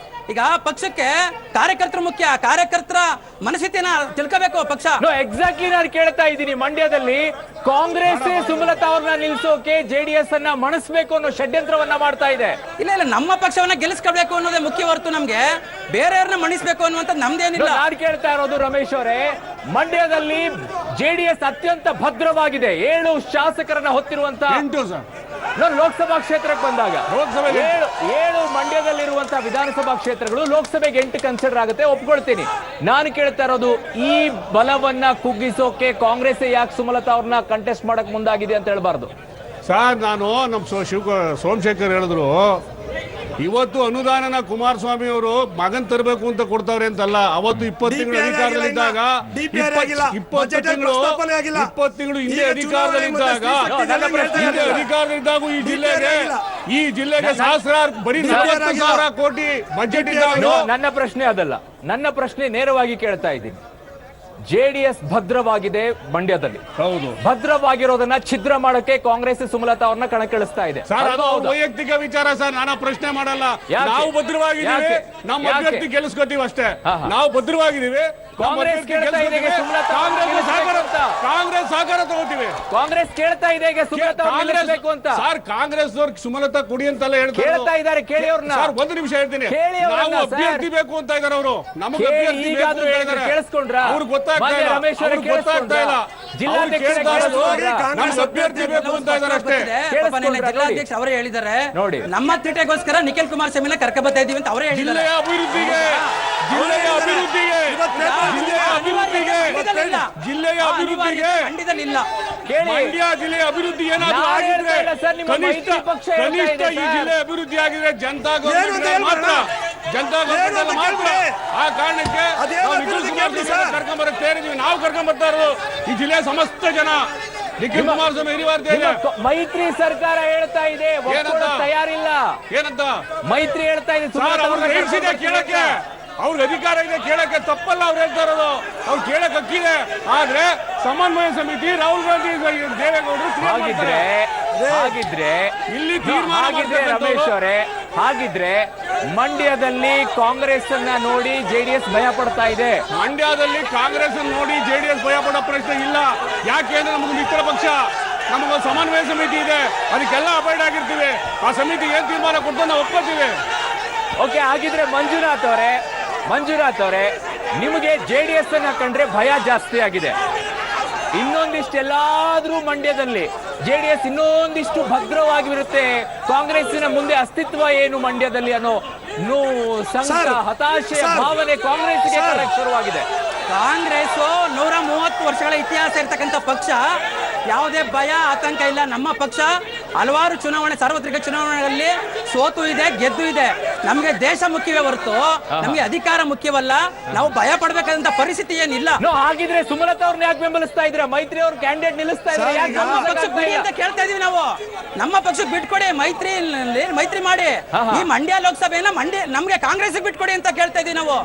ಈಗ ಪಕ್ಷಕ್ಕೆ ಕಾರ್ಯಕರ್ತರು ಮುಖ್ಯ, ಕಾರ್ಯಕರ್ತರ ಮನಸ್ಥಿತಿಯನ್ನ ತಿಳ್ಕೋಬೇಕು ಪಕ್ಷ. ಎಕ್ಸಾಕ್ಟ್ಲಿ ನಾನು ಕೇಳ್ತಾ ಇದ್ದೀನಿ. ಮಂಡ್ಯದಲ್ಲಿ ಕಾಂಗ್ರೆಸ್ ಸುಮಲತಾ ಅವ್ರನ್ನ ನಿಲ್ಸೋಕೆ JDS ಅನ್ನ ಮಣಿಸ್ಬೇಕು ಅನ್ನೋ ಷಡ್ಯಂತ್ರವನ್ನ ಮಾಡ್ತಾ ಇದೆ. ಇಲ್ಲ, ನಮ್ಮ ಪಕ್ಷವನ್ನ ಗೆಲ್ಲಿಸ್ಕೊಳ್ಬೇಕು ಅನ್ನೋದೇ ಮುಖ್ಯ ಹೊರತು ನಮ್ಗೆ ಬೇರೆಯವ್ರನ್ನ ಮಣಿಸ್ಬೇಕು ಅನ್ನುವಂತ ನಮ್ದೇನಿಲ್ಲ. ನಾನು ಕೇಳ್ತಾ ಇರೋದು ರಮೇಶ್ ಅವರೇ, ಮಂಡ್ಯದಲ್ಲಿ JDS ಅತ್ಯಂತ ಭದ್ರವಾಗಿದೆ. 7 ಶಾಸಕರನ್ನ ಹೊತ್ತಿರುವಂತ ಲೋಕಸಭಾ ಕ್ಷೇತ್ರಕ್ಕೆ ಬಂದಾಗ 7 ಮಂಡ್ಯದಲ್ಲಿರುವಂತಹ ವಿಧಾನಸಭಾ ಕ್ಷೇತ್ರಗಳು ಲೋಕಸಭೆಗೆ 8 ಕನ್ಸಿಡರ್ ಆಗುತ್ತೆ, ಒಪ್ಕೊಳ್ತೀನಿ. ನಾನು ಕೇಳ್ತಾ ಇರೋದು, ಈ ಬಲವನ್ನ ಕುಗ್ಗಿಸೋಕೆ ಕಾಂಗ್ರೆಸ್ ಯಾಕೆ ಸುಮಲತಾ ಅವ್ರನ್ನ ಕಂಟೆಸ್ಟ್ ಮಾಡಕ್ ಮುಂದಾಗಿದೆ ಅಂತ ಹೇಳ್ಬಾರ್ದು ಸರ್? ನಾನು ನಮ್ಮ ಸೋಮಶೇಖರ್ ಹೇಳಿದ್ರು, ಇವತ್ತು ಅನುದಾನನ ಕುಮಾರಸ್ವಾಮಿ ಅವರು ಮಗನ್ ತರಬೇಕು ಅಂತ ಕೊಡ್ತಾವ್ರೆ ಅಂತಲ್ಲ. ಅವತ್ತು 20 ತಿಂಗಳು ಅಧಿಕಾರದಲ್ಲಿದ್ದಾಗ 20 ತಿಂಗಳು ಹಿಂದೆ ಅಧಿಕಾರದಲ್ಲಿದ್ದಾಗ ಈ ಜಿಲ್ಲೆಗೆ ಸಹಸ್ರಾರು ಬರೀ 40,000 ಕೋಟಿ ಬಜೆಟ್ ಇದ್ದಾಗ. ನನ್ನ ಪ್ರಶ್ನೆ ಅದಲ್ಲ, ನನ್ನ ಪ್ರಶ್ನೆ ನೇರವಾಗಿ ಕೇಳ್ತಾ ಇದ್ದೀನಿ. JDS ಭದ್ರವಾಗಿದೆ ಮಂಡ್ಯದಲ್ಲಿ, ಹೌದು. ಭದ್ರವಾಗಿರೋದನ್ನ ಛಿದ್ರ ಮಾಡಕ್ಕೆ ಕಾಂಗ್ರೆಸ್ ಸುಮಲತಾ ಅವ್ರನ್ನ ಕಣಕ್ಕಿಳಿಸ್ತಾ ಇದೆ. ಸರ್, ಅದು ವೈಯಕ್ತಿಕ ವಿಚಾರ ಸರ್, ನಾನು ಪ್ರಶ್ನೆ ಮಾಡಲ್ಲ. ನಾವು ಭದ್ರವಾಗಿದ್ದೀವಿ, ನಮ್ಮ ಅಭ್ಯರ್ಥಿ ಗೆಲ್ಲಿಸ್ಕೊತೀವಿ ಅಷ್ಟೇ. ನಾವು ಭದ್ರವಾಗಿದ್ದೀವಿ. ಕಾಂಗ್ರೆಸ್ ಕೇಳ್ತಾ ಇದೆ ಕಾಂಗ್ರೆಸ್ ಸಹಕಾರ ತಗೋತೀವಿ. ಕಾಂಗ್ರೆಸ್ ಕೇಳ್ತಾ ಇದೆ ಸುಮಲತಾ ಗೆಲ್ಲಿಸಬೇಕು ಅಂತ. ಸರ್, ಕಾಂಗ್ರೆಸ್ ಅವ್ರಿಗೆ ಸುಮಲತಾ ಕೊಡಿ ಅಂತೆಲ್ಲ ಹೇಳ್ತಾ ಇದ್ದಾರೆ. ಕೇಳಿ ಅವ್ರನ್ನ. ಸರ್, ಒಂದು ನಿಮಿಷ ಹೇಳ್ತೀನಿ. ನಾವು ಅಭ್ಯರ್ಥಿ ಬೇಕು ಅಂತ ಇದಾರೆ ಅವರು, ನಮಗೆ ಅಭ್ಯರ್ಥಿ ಬೇಕು ಅಂತ ಇದ್ದಾರೆ. ಕೇಳಿಸ್ಕೊಂಡ್ರ? ಅವ್ರಿಗೆ ಗೊತ್ತಾಗ್ತಾ ಇಲ್ಲ. ಅಭ್ಯರ್ಥಿ ಬೇಕು ಅಂತ ಇದ್ದಾರೆ ಅಷ್ಟೇ. ಜಿಲ್ಲಾಧ್ಯಕ್ಷ ಅವರೇ ಹೇಳಿದ್ದಾರೆ, ನೋಡಿ ನಮ್ಮ ತಿಟ್ಟೆಗೋಸ್ಕರ ನಿಖಿಲ್ ಕುಮಾರಸ್ವಾಮಿನ ಕರ್ಕ ಬರ್ತಾ ಇದೀವಿ ಅಂತ ಅವರೇ ಹೇಳಿದ್ದಾರೆ. ಜಿಲ್ಲೆಯ ಅಭಿವೃದ್ಧಿಗೆ ಖಂಡಿತಲಿಲ್ಲ. ಮಂಡ್ಯ ಜಿಲ್ಲೆಯ ಅಭಿವೃದ್ಧಿ ಏನಾದ್ರು ಆಗಿದ್ರೆ, ಕನಿಷ್ಠ ಈ ಜಿಲ್ಲೆ ಅಭಿವೃದ್ಧಿ ಆಗಿದ್ರೆ ಜನತಾ ಗೌರ್ಮೆಂಟ್ ಮಾತ್ರ. ಆ ಕಾರಣಕ್ಕೆ ಕರ್ಕೊಂಡ್ ಬರಕ್ ಸೇರಿದ್ವಿ. ನಾವು ಕರ್ಕೊಂಡ್ ಬರ್ತಾ ಇರೋದು ಈ ಜಿಲ್ಲೆಯ ಸಮಸ್ತ ಜನ. ನಿಖಿಲ್ ಕುಮಾರಸ್ವಾಮಿ ಮೈತ್ರಿ ಸರ್ಕಾರ ಹೇಳ್ತಾ ಇದೆ, ತಯಾರಿಲ್ಲ. ಏನಂತ ಮೈತ್ರಿ ಹೇಳ್ತಾ ಇದೆ, ಕೇಳಕ್ಕೆ ಅವ್ರಿಗೆ ಅಧಿಕಾರ ಇದೆ, ಕೇಳಕ್ಕೆ ತಪ್ಪಲ್ಲ. ಅವ್ರು ಹೇಳ್ತಾ ಇರೋದು ಅವ್ರು ಕೇಳಕ್ ಹಕ್ಕಿದೆ. ಆದ್ರೆ ಸಮನ್ವಯ ಸಮಿತಿ ರಾಹುಲ್ ಗಾಂಧಿ ದೇವೇಗೌಡರು ಇಲ್ಲಿ ರಮೇಶ್ ಅವರೇ, ಹಾಗಿದ್ರೆ ಮಂಡ್ಯದಲ್ಲಿ ಕಾಂಗ್ರೆಸ್ ಅನ್ನ ನೋಡಿ JDS ಭಯ ಪಡ್ತಾ ಇದೆ. ಮಂಡ್ಯದಲ್ಲಿ ಕಾಂಗ್ರೆಸ್ ನೋಡಿ JDS ಭಯ ಪಡೋ ಪ್ರಶ್ನೆ ಇಲ್ಲ. ಯಾಕೆಂದ್ರೆ ನಮಗೆ ಮಿತ್ರ ಪಕ್ಷ, ನಮಗೊಂದು ಸಮನ್ವಯ ಸಮಿತಿ ಇದೆ, ಅದಕ್ಕೆಲ್ಲ ಅಪಾಯ್ಡ್ ಆಗಿರ್ತೀವಿ. ಆ ಸಮಿತಿ ಏನ್ ತೀರ್ಮಾನ ಕೊಟ್ಟು ನಾವು ಒಪ್ಕೋತೀವಿ. ಓಕೆ, ಹಾಗಿದ್ರೆ ಮಂಜುನಾಥ್ ಅವರೇ ನಿಮಗೆ JDS ಅನ್ನ ಕಂಡ್ರೆ ಭಯ ಜಾಸ್ತಿ ಆಗಿದೆ. ಇನ್ನೊಂದಿಷ್ಟೆಲ್ಲಾದ್ರೂ ಮಂಡ್ಯದಲ್ಲಿ JDS ಇನ್ನೊಂದಿಷ್ಟು ಭದ್ರವಾಗಿರುತ್ತೆ, ಕಾಂಗ್ರೆಸ್ಸಿನ ಮುಂದೆ ಅಸ್ತಿತ್ವ ಏನು ಮಂಡ್ಯದಲ್ಲಿ ಅನ್ನೋ ಸಂಕಟ, ಹತಾಶೆಯ ಭಾವನೆ ಕಾಂಗ್ರೆಸ್ಗೆ ಶುರುವಾಗಿದೆ. ಕಾಂಗ್ರೆಸ್ 130 ವರ್ಷಗಳ ಇತಿಹಾಸ ಇರ್ತಕ್ಕಂಥ ಪಕ್ಷ, ಯಾವುದೇ ಭಯ ಆತಂಕ ಇಲ್ಲ. ನಮ್ಮ ಪಕ್ಷ ಹಲವಾರು ಸಾರ್ವತ್ರಿಕ ಚುನಾವಣೆಗಳಲ್ಲಿ ಸೋತು ಇದೆ, ಗೆದ್ದು ಇದೆ. ನಮಗೆ ದೇಶ ಮುಖ್ಯವೇ ಹೊರತು ನಮಗೆ ಅಧಿಕಾರ ಮುಖ್ಯವಲ್ಲ. ನಾವು ಭಯ ಪಡಬೇಕಾದಂತ ಪರಿಸ್ಥಿತಿ ಏನಿಲ್ಲ. ಹಾಗಿದ್ರೆ ಸುಮಲತಾ ಅವ್ರನ್ನ ಯಾಕೆ ಬೆಂಬಲಿಸ್ತಾ ಇದ್ರೆ? ಮೈತ್ರಿ ಅವ್ರ ಕ್ಯಾಂಡಿಡೇಟ್ ನಿಲ್ಲಿಸ್ತಾ ಇದ್ರೆ ನಮ್ಮ ಪಕ್ಷಕ್ಕೆ ಬಿಡಿ ಅಂತ ಕೇಳ್ತಾ ಇದೀವಿ ನಾವು. ನಮ್ಮ ಪಕ್ಷಕ್ಕೆ ಬಿಟ್ಕೊಡಿ, ಮೈತ್ರಿ ಮಾಡಿ. ಈ ಮಂಡ್ಯ ಲೋಕಸಭೆಯನ್ನ ನಮ್ಗೆ ಕಾಂಗ್ರೆಸ್ ಬಿಟ್ಕೊಡಿ ಅಂತ ಕೇಳ್ತಾ ಇದೀವಿ ನಾವು.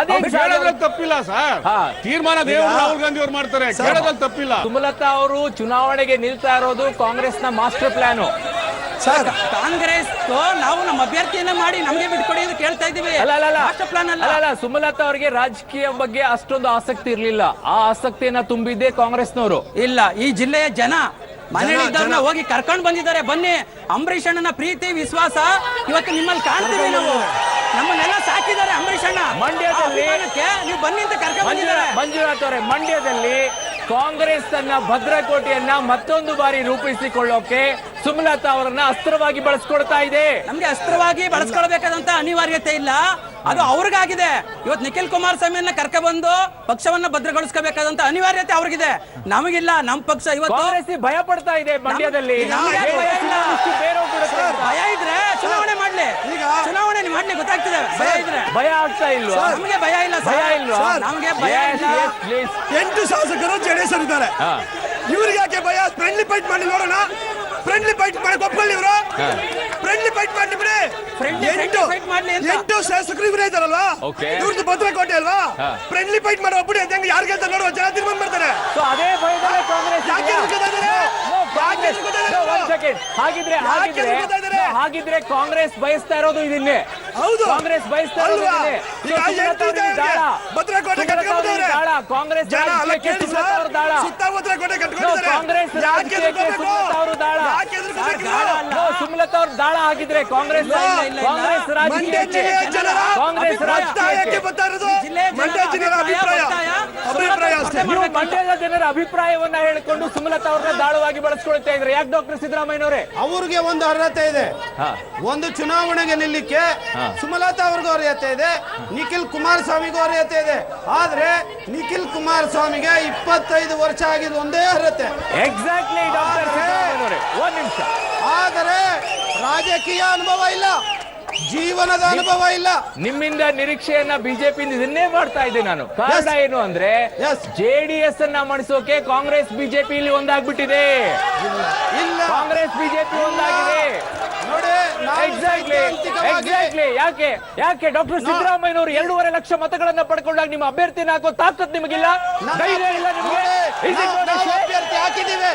ಅದೇ ಕೇಳೋದ್ರಲ್ಲಿ ತಪ್ಪಿಲ್ಲ ಸರ್, ತೀರ್ಮಾನ ರಾಹುಲ್ ಗಾಂಧಿ ಅವ್ರು ಮಾಡ್ತಾರೆ, ಕೇಳೋದ್ರಲ್ಲಿ ತಪ್ಪಿಲ್ಲ. ಸುಮಲತಾ ಅವರು ಚುನಾವಣೆಗೆ ನಿಲ್ತಾ ಇರೋದು ಕಾಂಗ್ರೆಸ್ನ ಮಾಸ್ಟರ್ ಪ್ಲಾನ್. ಕಾಂಗ್ರೆಸ್ ನಾವು ನಮ್ಮ ಅಭ್ಯರ್ಥಿಯನ್ನ ಮಾಡಿ ನಮ್ಗೆ ಬಿಟ್ಕೊಡಿ ಅಂತ ಕೇಳ್ತಾ ಇದೀವಿ. ಮಾಸ್ಟರ್ ಪ್ಲಾನ್ ಅಲ್ಲ, ಸುಮಲತಾ ಅವರಿಗೆ ರಾಜಕೀಯ ಬಗ್ಗೆ ಅಷ್ಟೊಂದು ಆಸಕ್ತಿ ಇರ್ಲಿಲ್ಲ. ಆ ಆಸಕ್ತಿಯನ್ನ ತುಂಬಿದ್ದೆ ಕಾಂಗ್ರೆಸ್ನವರು. ಇಲ್ಲ, ಈ ಜಿಲ್ಲೆಯ ಜನ ಮನೆಯಲ್ಲಿದ್ದವ್ರನ್ನ ಹೋಗಿ ಕರ್ಕೊಂಡು ಬಂದಿದ್ದಾರೆ. ಬನ್ನಿ, ಅಂಬರೀಷ್ ಅಣ್ಣನ ಪ್ರೀತಿ ವಿಶ್ವಾಸ ಇವತ್ತು ನಿಮ್ಮಲ್ಲಿ ಕಾಣ್ತೀವಿ ನಾವು. ನಮ್ಮನ್ನೆಲ್ಲ ಸಾಕಿದ್ದಾರೆ ಅಂಬರೀಷ್ ಅಣ್ಣ. ಮಂಡ್ಯದಲ್ಲಿ ನೀವು ಬನ್ನಿ ಅಂತ ಕರ್ಕೊಂಡು ಬಂದಿದ್ದಾರೆ. ಮಂಜುನಾಥ್ ಅವರೇ, ಮಂಡ್ಯದಲ್ಲಿ ಕಾಂಗ್ರೆಸ್ ತನ್ನ ಭದ್ರಕೋಟೆಯನ್ನ ಮತ್ತೊಂದು ಬಾರಿ ರೂಪಿಸಿಕೊಳ್ಳೋಕೆ ಸುಮಲತಾ ಅವರನ್ನ ಅಸ್ತ್ರವಾಗಿ ಬಳಸ್ಕೊಳ್ತಾ ಇದೆ. ನಮ್ಗೆ ಅಸ್ತ್ರವಾಗಿ ಬಳಸ್ಕೊಳ್ಬೇಕಾದಂತ ಅನಿವಾರ್ಯತೆ ಇಲ್ಲ, ಅದು ಅವ್ರಿಗಾಗಿದೆ. ಇವತ್ತು ನಿಖಿಲ್ ಕುಮಾರಸ್ವಾಮಿಯನ್ನ ಕರ್ಕೊಂಡ್ಬಂದು ಪಕ್ಷವನ್ನ ಭದ್ರಗೊಳಿಸಬೇಕಾದಂತ ಅನಿವಾರ್ಯತೆ ಅವ್ರಿಗಿದೆ, ನಮಗಿಲ್ಲ. ನಮ್ಮ ಪಕ್ಷ ಇವತ್ತು ಕಾಂಗ್ರೆಸ್ ಭಯ ಪಡ್ತಾ ಇದೆ ಮಂಡ್ಯದಲ್ಲಿ. ಭಯ ಇದ್ರೆ ಚುನಾವಣೆ ಮಾಡ್ಲಿ, ಚುನಾವಣೆ ಮಾಡ್ಲಿ, ಗೊತ್ತಾಗ್ತದೆ. ಭಯ ಇದ್ರೆ ಭಯ ಆಗ್ತಾ ಇಲ್ವಾ? ನಮ್ಗೆ ಭಯ ಇಲ್ಲ, ಭಯ ಇಲ್ವಾ? ನಮ್ಗೆ ಭಯ ಇಲ್ಲ. 8 ಶಾಸಕರು JDS ಇದ್ದಾರೆ, ಇವ್ರಿಗೆ ಯಾಕೆ ಭಯ? ಫ್ರೆಂಡ್ಲಿ ಫೈಟ್ ಮಾಡಿ ನೋಡೋಣ. ಫ್ರೆಂಡ್ಲಿ ಫೈಟ್ ಮಾಡಿ ಒಪ್ಕೊಳ್ಳಿ, ಇವರು ಫ್ರೆಂಡ್ಲಿ ಫೈಟ್ ಮಾಡಿ ಬಿಡಿ. 8 ಶಾಸಕರು ಇವರೇ ಇದಾರಲ್ವಾ, ಇವ್ರದ್ದು ಭದ್ರಕೋಟೆ ಅಲ್ವಾ? ಫ್ರೆಂಡ್ಲಿ ಫೈಟ್ ಮಾಡಿ ಒಬ್ಬಡಿ ಅಂತ ಯಾರಿಗೆ ಅಂತ ನೋಡುವ, ಜನ ತೀರ್ಮಾನ ಮಾಡ್ತಾರೆ. ಅದೇ ಭಯದಲ್ಲೇ ಕಾಂಗ್ರೆಸ್ ಹಾಗಿದ್ರೆ ಕಾಂಗ್ರೆಸ್ ಬಯಸ್ತಾ ಇರೋದು ಇದನ್ನೇ. ಕಾಂಗ್ರೆಸ್ ಬಯಸ್ತಾ ಇರೋದು ಭದ್ರಕೋಟೆ ಕಟ್ಕೊಂಡಿದ್ದಾರೆ. ಕಾಂಗ್ರೆಸ್ ಭದ್ರಕೋಟೆ ಕಟ್ಕೊಂಡಿದ್ದಾರೆ. ಸುಮಲತಾ ಅವ್ರ ದಾಳ ಹಾಕಿದ್ರೆ ಕಾಂಗ್ರೆಸ್ ಮಂಡ್ಯದ ಜನರ ಅಭಿಪ್ರಾಯವನ್ನ ಹೇಳಿಕೊಂಡು ಸುಮಲತಾ ಅವ್ರನ್ನ ದಾಳವಾಗಿ ಬಳಸ್ಕೊಳ್ತಾ ಇದ್ರೆ ಯಾಕೆ ಡಾಕ್ಟರ್ ಸಿದ್ದರಾಮಯ್ಯನವರೇ? ಅವ್ರಿಗೆ ಒಂದು ಅರ್ಹತೆ ಇದೆ, ಒಂದು ಚುನಾವಣೆಗೆ ನಿಲ್ಲಿಕ್ಕೆ ಸುಮಲತಾ ಅವ್ರಿಗೂ ಅರ್ಹತೆ ಇದೆ, ನಿಖಿಲ್ ಕುಮಾರಸ್ವಾಮಿಗೂ ಅರ್ಹತೆ ಇದೆ. ಆದ್ರೆ ನಿಖಿಲ್ ಕುಮಾರಸ್ವಾಮಿಗೆ 25 ವರ್ಷ ಆಗಿದ್ದು ಒಂದೇ ಅರ್ಹತೆ. ಎಕ್ಸಾಕ್ಟ್ಲಿ ಡಾಕ್ಟರ್ ಸಿದ್ದರಾಮಯ್ಯನವರೇ, ಒಂದ್ ನಿಮಿಷ. ಆದರೆ ರಾಜಕೀಯ ಅನುಭವ ಇಲ್ಲ, ಜೀವನದ ಅನುಭವ ಇಲ್ಲ. ನಿಮ್ಮಿಂದ ನಿರೀಕ್ಷೆಯನ್ನ ಬಿಜೆಪಿಯಿಂದ ಇದನ್ನೇ ಮಾಡ್ತಾ ಇದ್ದೆ ನಾನು. ಕಾರಣ ಏನು ಅಂದ್ರೆ JDS ಅನ್ನ ಮಣಿಸೋಕೆ ಕಾಂಗ್ರೆಸ್ ಬಿಜೆಪಿ ಇಲ್ಲಿ ಒಂದಾಗ್ಬಿಟ್ಟಿದೆ. ಇಲ್ಲ, ಕಾಂಗ್ರೆಸ್ ಬಿಜೆಪಿ ಒಂದಾಗಿದೆ ನೋಡಿ. ಎಕ್ಸಾಕ್ಟ್ಲಿ. ಯಾಕೆ ಡಾಕ್ಟರ್ ಸಿದ್ದರಾಮಯ್ಯನವರು 2.5 ಲಕ್ಷ ಮತಗಳನ್ನ ಪಡ್ಕೊಂಡಾಗ ನಿಮ್ಮ ಅಭ್ಯರ್ಥಿನ ಹಾಕೋ ತಾಕತ್ ನಿಮಗಿಲ್ಲ, ಧೈರ್ಯ ಇಲ್ಲ ನಿಮಗೆ? ಅಭ್ಯರ್ಥಿ ಹಾಕಿದ್ದೀವಿ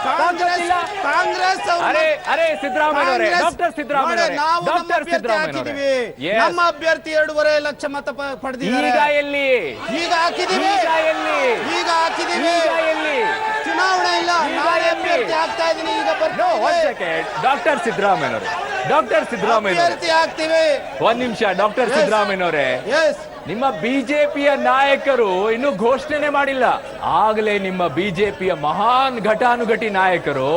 ಕಾಂಗ್ರೆಸ್. ಅರೆ ಸಿದ್ದರಾಮಯ್ಯನವರೇ, ಡಾಕ್ಟರ್ ಸಿದ್ದರಾಮಯ್ಯನವರೇ, ಡಾಕ್ಟರ್ ಸಿದ್ದರಾಮಯ್ಯನವರೇ, ನಮ್ಮ ಅಭ್ಯರ್ಥಿ 2.5 ಲಕ್ಷ ಮತ ಪಡೆದಿದ್ದಾರೆ. ಈಗ ಎಲ್ಲಿ? ಈಗ ಹಾಕಿದೀವಿ, ಈಗ ಹಾಕಿದೀವಿ. ಚುನಾವಣೆ ಇಲ್ಲ, ನಾಳೆ ಅಭ್ಯರ್ಥಿ ಆಗ್ತಾ ಇದೀನಿ. ಈಗ ಡಾಕ್ಟರ್ ಸಿದ್ದರಾಮಯ್ಯನವರೇ, ಡಾಕ್ಟರ್ ಸಿದ್ದರಾಮಯ್ಯನವರೇ ಆಗ್ತೀವಿ. ಒಂದ್ ನಿಮಿಷ. ಡಾಕ್ಟರ್ ಸಿದ್ದರಾಮಯ್ಯನವರೇ, ನಿಮ್ಮ ಬಿಜೆಪಿಯ ನಾಯಕರು ಇನ್ನು ಘೋಷಣೆ ಮಾಡಿಲ್ಲ, ಆಗಲೇ ನಿಮ್ಮ ಬಿಜೆಪಿಯ ಮಹಾನ್ ಘಟಾನುಘಟಿ ನಾಯಕರು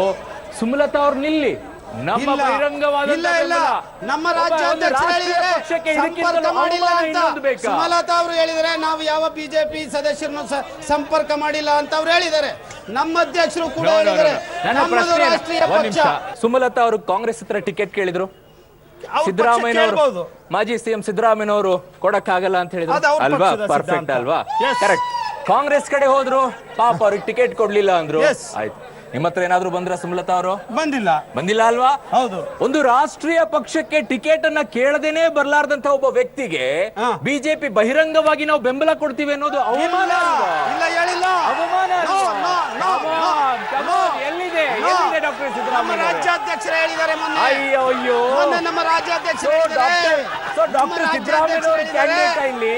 ಸುಮಲತಾ ಅವ್ರು ನಿಲ್ಲಿ, ನಮ್ಮ ಬಹಿರಂಗವಾದ ನಮ್ಮ ರಾಜ್ಯಾಧ್ಯಕ್ಷರು ಹೇಳಿದರೆ ಸಂಪರ್ಕ ಮಾಡಿಲ್ಲ ಅಂತ. ಸುಮಲತಾ ಅವರು ಹೇಳಿದರೆ ನಾವು ಯಾವ ಬಿಜೆಪಿ ಸದಸ್ಯರನ್ನು ಸಂಪರ್ಕ ಮಾಡಿಲ್ಲ ಅಂತ ಅವ್ರು ಹೇಳಿದ್ದಾರೆ. ನಮ್ಮ ಅಧ್ಯಕ್ಷರು ಕೂಡ ಹೇಳಿದ್ದಾರೆ ನಮ್ಮದು ರಾಷ್ಟ್ರೀಯ ಪಕ್ಷ. ಸುಮಲತಾ ಅವರು ಕಾಂಗ್ರೆಸ್ ಹತ್ರ ಟಿಕೆಟ್ ಕೇಳಿದ್ರು, ಸಿದ್ದರಾಮಯ್ಯನವರು ಮಾಜಿ ಸಿಎಂ ಸಿದ್ದರಾಮಯ್ಯನವರು ಕೊಡಕ್ಕಾಗಲ್ಲ ಅಂತ ಹೇಳಿದ್ರು ಅಲ್ವಾ? ಪರ್ಫೆಕ್ಟ್ ಅಲ್ವಾ? ಕರೆಕ್ಟ್. ಕಾಂಗ್ರೆಸ್ ಕಡೆ ಹೋದ್ರು, ಪಾಪ ಅವ್ರಿಗೆ ಟಿಕೆಟ್ ಕೊಡ್ಲಿಲ್ಲ ಅಂದ್ರು. ಆಯ್ತು, ನಿಮ್ಮ ಹತ್ರ ಏನಾದ್ರು ಬಂದ್ರ ಸುಮಲತಾ ಅವರು? ಬಂದಿಲ್ಲ ಅಲ್ವಾ? ಹೌದು. ಒಂದು ರಾಷ್ಟ್ರೀಯ ಪಕ್ಷಕ್ಕೆ ಟಿಕೆಟ್ ಅನ್ನ ಕೇಳದೇನೆ ಬರ್ಲಾರ್ದಂತ ಒಬ್ಬ ವ್ಯಕ್ತಿಗೆ ಬಿಜೆಪಿ ಬಹಿರಂಗವಾಗಿ ನಾವು ಬೆಂಬಲ ಕೊಡ್ತೀವಿ ಅನ್ನೋದು ಅವಮಾನ ಅಲ್ವಾ? ಇಲ್ಲ, ಹೇಳಿಲ್ಲ. ಅವಮಾನ ಎಲ್ಲಿದೆ ಡಾಕ್ಟರ್ ನಮ್ಮ ಸಿದ್ದರಾಮಯ್ಯ ರಾಜ್ಯಾಧ್ಯಕ್ಷರು ಹೇಳಿದ್ದಾರೆ ಮೊನ್ನೆ. ಅಯ್ಯೋ ಅಯ್ಯೋ ಮೊನ್ನೆ ನಮ್ಮ ರಾಜ್ಯಾಧ್ಯಕ್ಷರು ಹೇಳಿದ್ದಾರೆ. ಡಾಕ್ಟರ್ ಸಿದ್ದರಾಮಯ್ಯ ಅವರು ಕ್ಯಾಂಡಿಡೇಟ್ ಇಲ್ಲಿ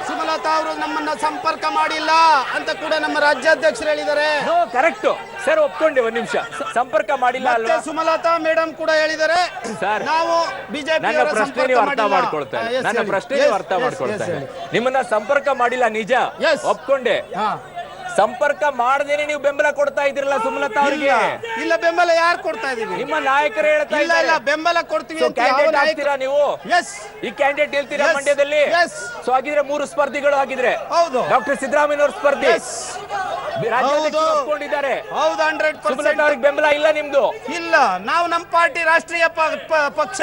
ಸುಮಲತಾ ಅವರು ನಮ್ಮನ್ನ ಸಂಪರ್ಕ ಮಾಡಿಲ್ಲ ಅಂತ ಕೂಡ ನಮ್ಮ ರಾಜ್ಯಾಧ್ಯಕ್ಷರು ಹೇಳಿದ್ದಾರೆ. ಕರೆಕ್ಟ್ ಸರ್, ಒಪ್ಕೊಂಡೆ. ಒಂದ್ ನಿಮಿಷ, ಸಂಪರ್ಕ ಮಾಡಿಲ್ಲ ಮತ್ತೆ ಅಲ್ವಾ? ಸುಮಲತಾ ಮೇಡಮ್ ಕೂಡ ಹೇಳಿದ್ದಾರೆ ಸರ್, ನಾವು ಬಿಜೆಪಿ ನನ್ನ ಪ್ರಶ್ನೆ ನೀವು ಅರ್ಥ ಮಾಡ್ಕೊಳ್ತಾ ಇಲ್ಲ. ನನ್ನ ಪ್ರಶ್ನೆ ನೀವು ಅರ್ಥ ಮಾಡ್ಕೊಳ್ತಾ ಇಲ್ಲ. ನಿಮ್ಮನ್ನ ಸಂಪರ್ಕ ಮಾಡಿಲ್ಲ, ನಿಜ, ಒಪ್ಕೊಂಡೆ. ಸಂಪರ್ಕ ಮಾಡದೇನೆ ನೀವು ಬೆಂಬಲ ಕೊಡ್ತಾ ಇದ್ರಲ್ಲ ಸುಮಲತಾ ಅವರಿಗೆ. ಇಲ್ಲ, ಬೆಂಬಲ ಯಾರು ಕೊಡ್ತಾ ಇದೀವಿ? ನಿಮ್ಮ ನಾಯಕರು ಹೇಳ್ತಾ ಇಲ್ಲ ಇದ್ದಾರೆ. ಇಲ್ಲ, ಬೆಂಬಲ ಕೊಡ್ತೀವಿ ಅಂತ ಯಾವ ಕ್ಯಾಂಡಿಡೇಟ್ ನಾಯಕ- ಆಗ್ತೀರಾ ನೀವು? ಎಸ್, ಈ ಕ್ಯಾಂಡಿಡೇಟ್ ಹೇಳ್ತೀರಾ Yes. ಮಂಡ್ಯದಲ್ಲಿ? Yes. ಸೊ ಹಾಗಿದ್ರೆ 3 ಸ್ಪರ್ಧಿಗಳು ಆಗಿದ್ರೆ ಹೌದು. ಡಾಕ್ಟರ್ ಸಿದ್ದರಾಮಯ್ಯ ಅವರು ಸ್ಪರ್ಧಿ, Yes. ರಾಜ್ಯಾಧ್ಯಕ್ಷರು ಹೌದು. ಒಪ್ಕೊಂಡಿದ್ದಾರೆ. ಹೌದು, 100% ಸುಮಲತಾ ಅವ್ರಿಗೆ ಬೆಂಬಲ ಇಲ್ಲ ನಿಮ್ದು? ಇಲ್ಲ. ನಾವು ನಮ್ಮ ಪಾರ್ಟಿ ರಾಷ್ಟ್ರೀಯ ಪಕ್ಷ,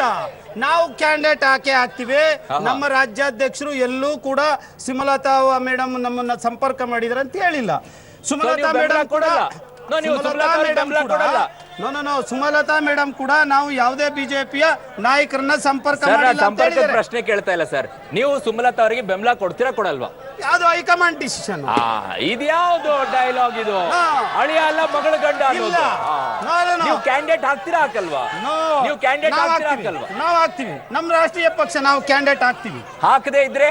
ನಾವು ಕ್ಯಾಂಡಿಡೇಟ್ ಹಾಕಿ ಹಾಕ್ತಿವಿ. ನಮ್ಮ ರಾಜ್ಯಾಧ್ಯಕ್ಷರು ಎಲ್ಲೂ ಕೂಡ ಸುಮಲತಾ ಮೇಡಮ್ ನಮ್ಮನ್ನ ಸಂಪರ್ಕ ಮಾಡಿದ್ರೆ ಅಂತ ಹೇಳಿಲ್ಲ. ಸುಮಲತಾ ಮೇಡಮ್ ಕೂಡ ಸುಮಲತಾ ಮೇಡಮ್ ಕೂಡ ನಾವು ಯಾವುದೇ ಬಿಜೆಪಿಯ ನಾಯಕರನ್ನ ಸಂಪರ್ಕ ಮಾಡಿಲ್ಲ ಅಂತ ಸಂಪರ್ಕದ ಹೇಳಿದ್ದಾರೆ. ಪ್ರಶ್ನೆ ಕೇಳ್ತಾ ಇಲ್ಲ ಸರ್. ನೀವು ಸುಮಲತಾ ಅವರಿಗೆ ಬೆಂಬಲ ಕೊಡ್ತೀರಾ, ಕೊಡಲ್ವಾ? ಯಾವುದು ಹೈಕಮಾಂಡ್ ಡಿಸಿಷನ್. ಇದ್ಯಾವುದು ಡೈಲಾಗ್ ಇದು? ಅಳಿಯ ಅಲ್ಲ ಮಗಳ ಗಂಡ ಅನ್ನೋದು. ನೀವು ಕ್ಯಾಂಡಿಡೇಟ್ ಹಾಕ್ತೀರಾ ಹಾಕಲ್ವಾ? ನೀವು ಕ್ಯಾಂಡಿಡೇಟ್ ಹಾಕ್ತೀರಾ ಹಾಕಲ್ವಾ? ನಾವು ಹಾಕ್ತಿವಿ. ನಮ್ಮ ರಾಷ್ಟ್ರೀಯ ಪಕ್ಷ ನಾವು ಕ್ಯಾಂಡಿಡೇಟ್ ಹಾಕ್ತಿವಿ. ಹಾಕದೇ ಇದ್ರೆ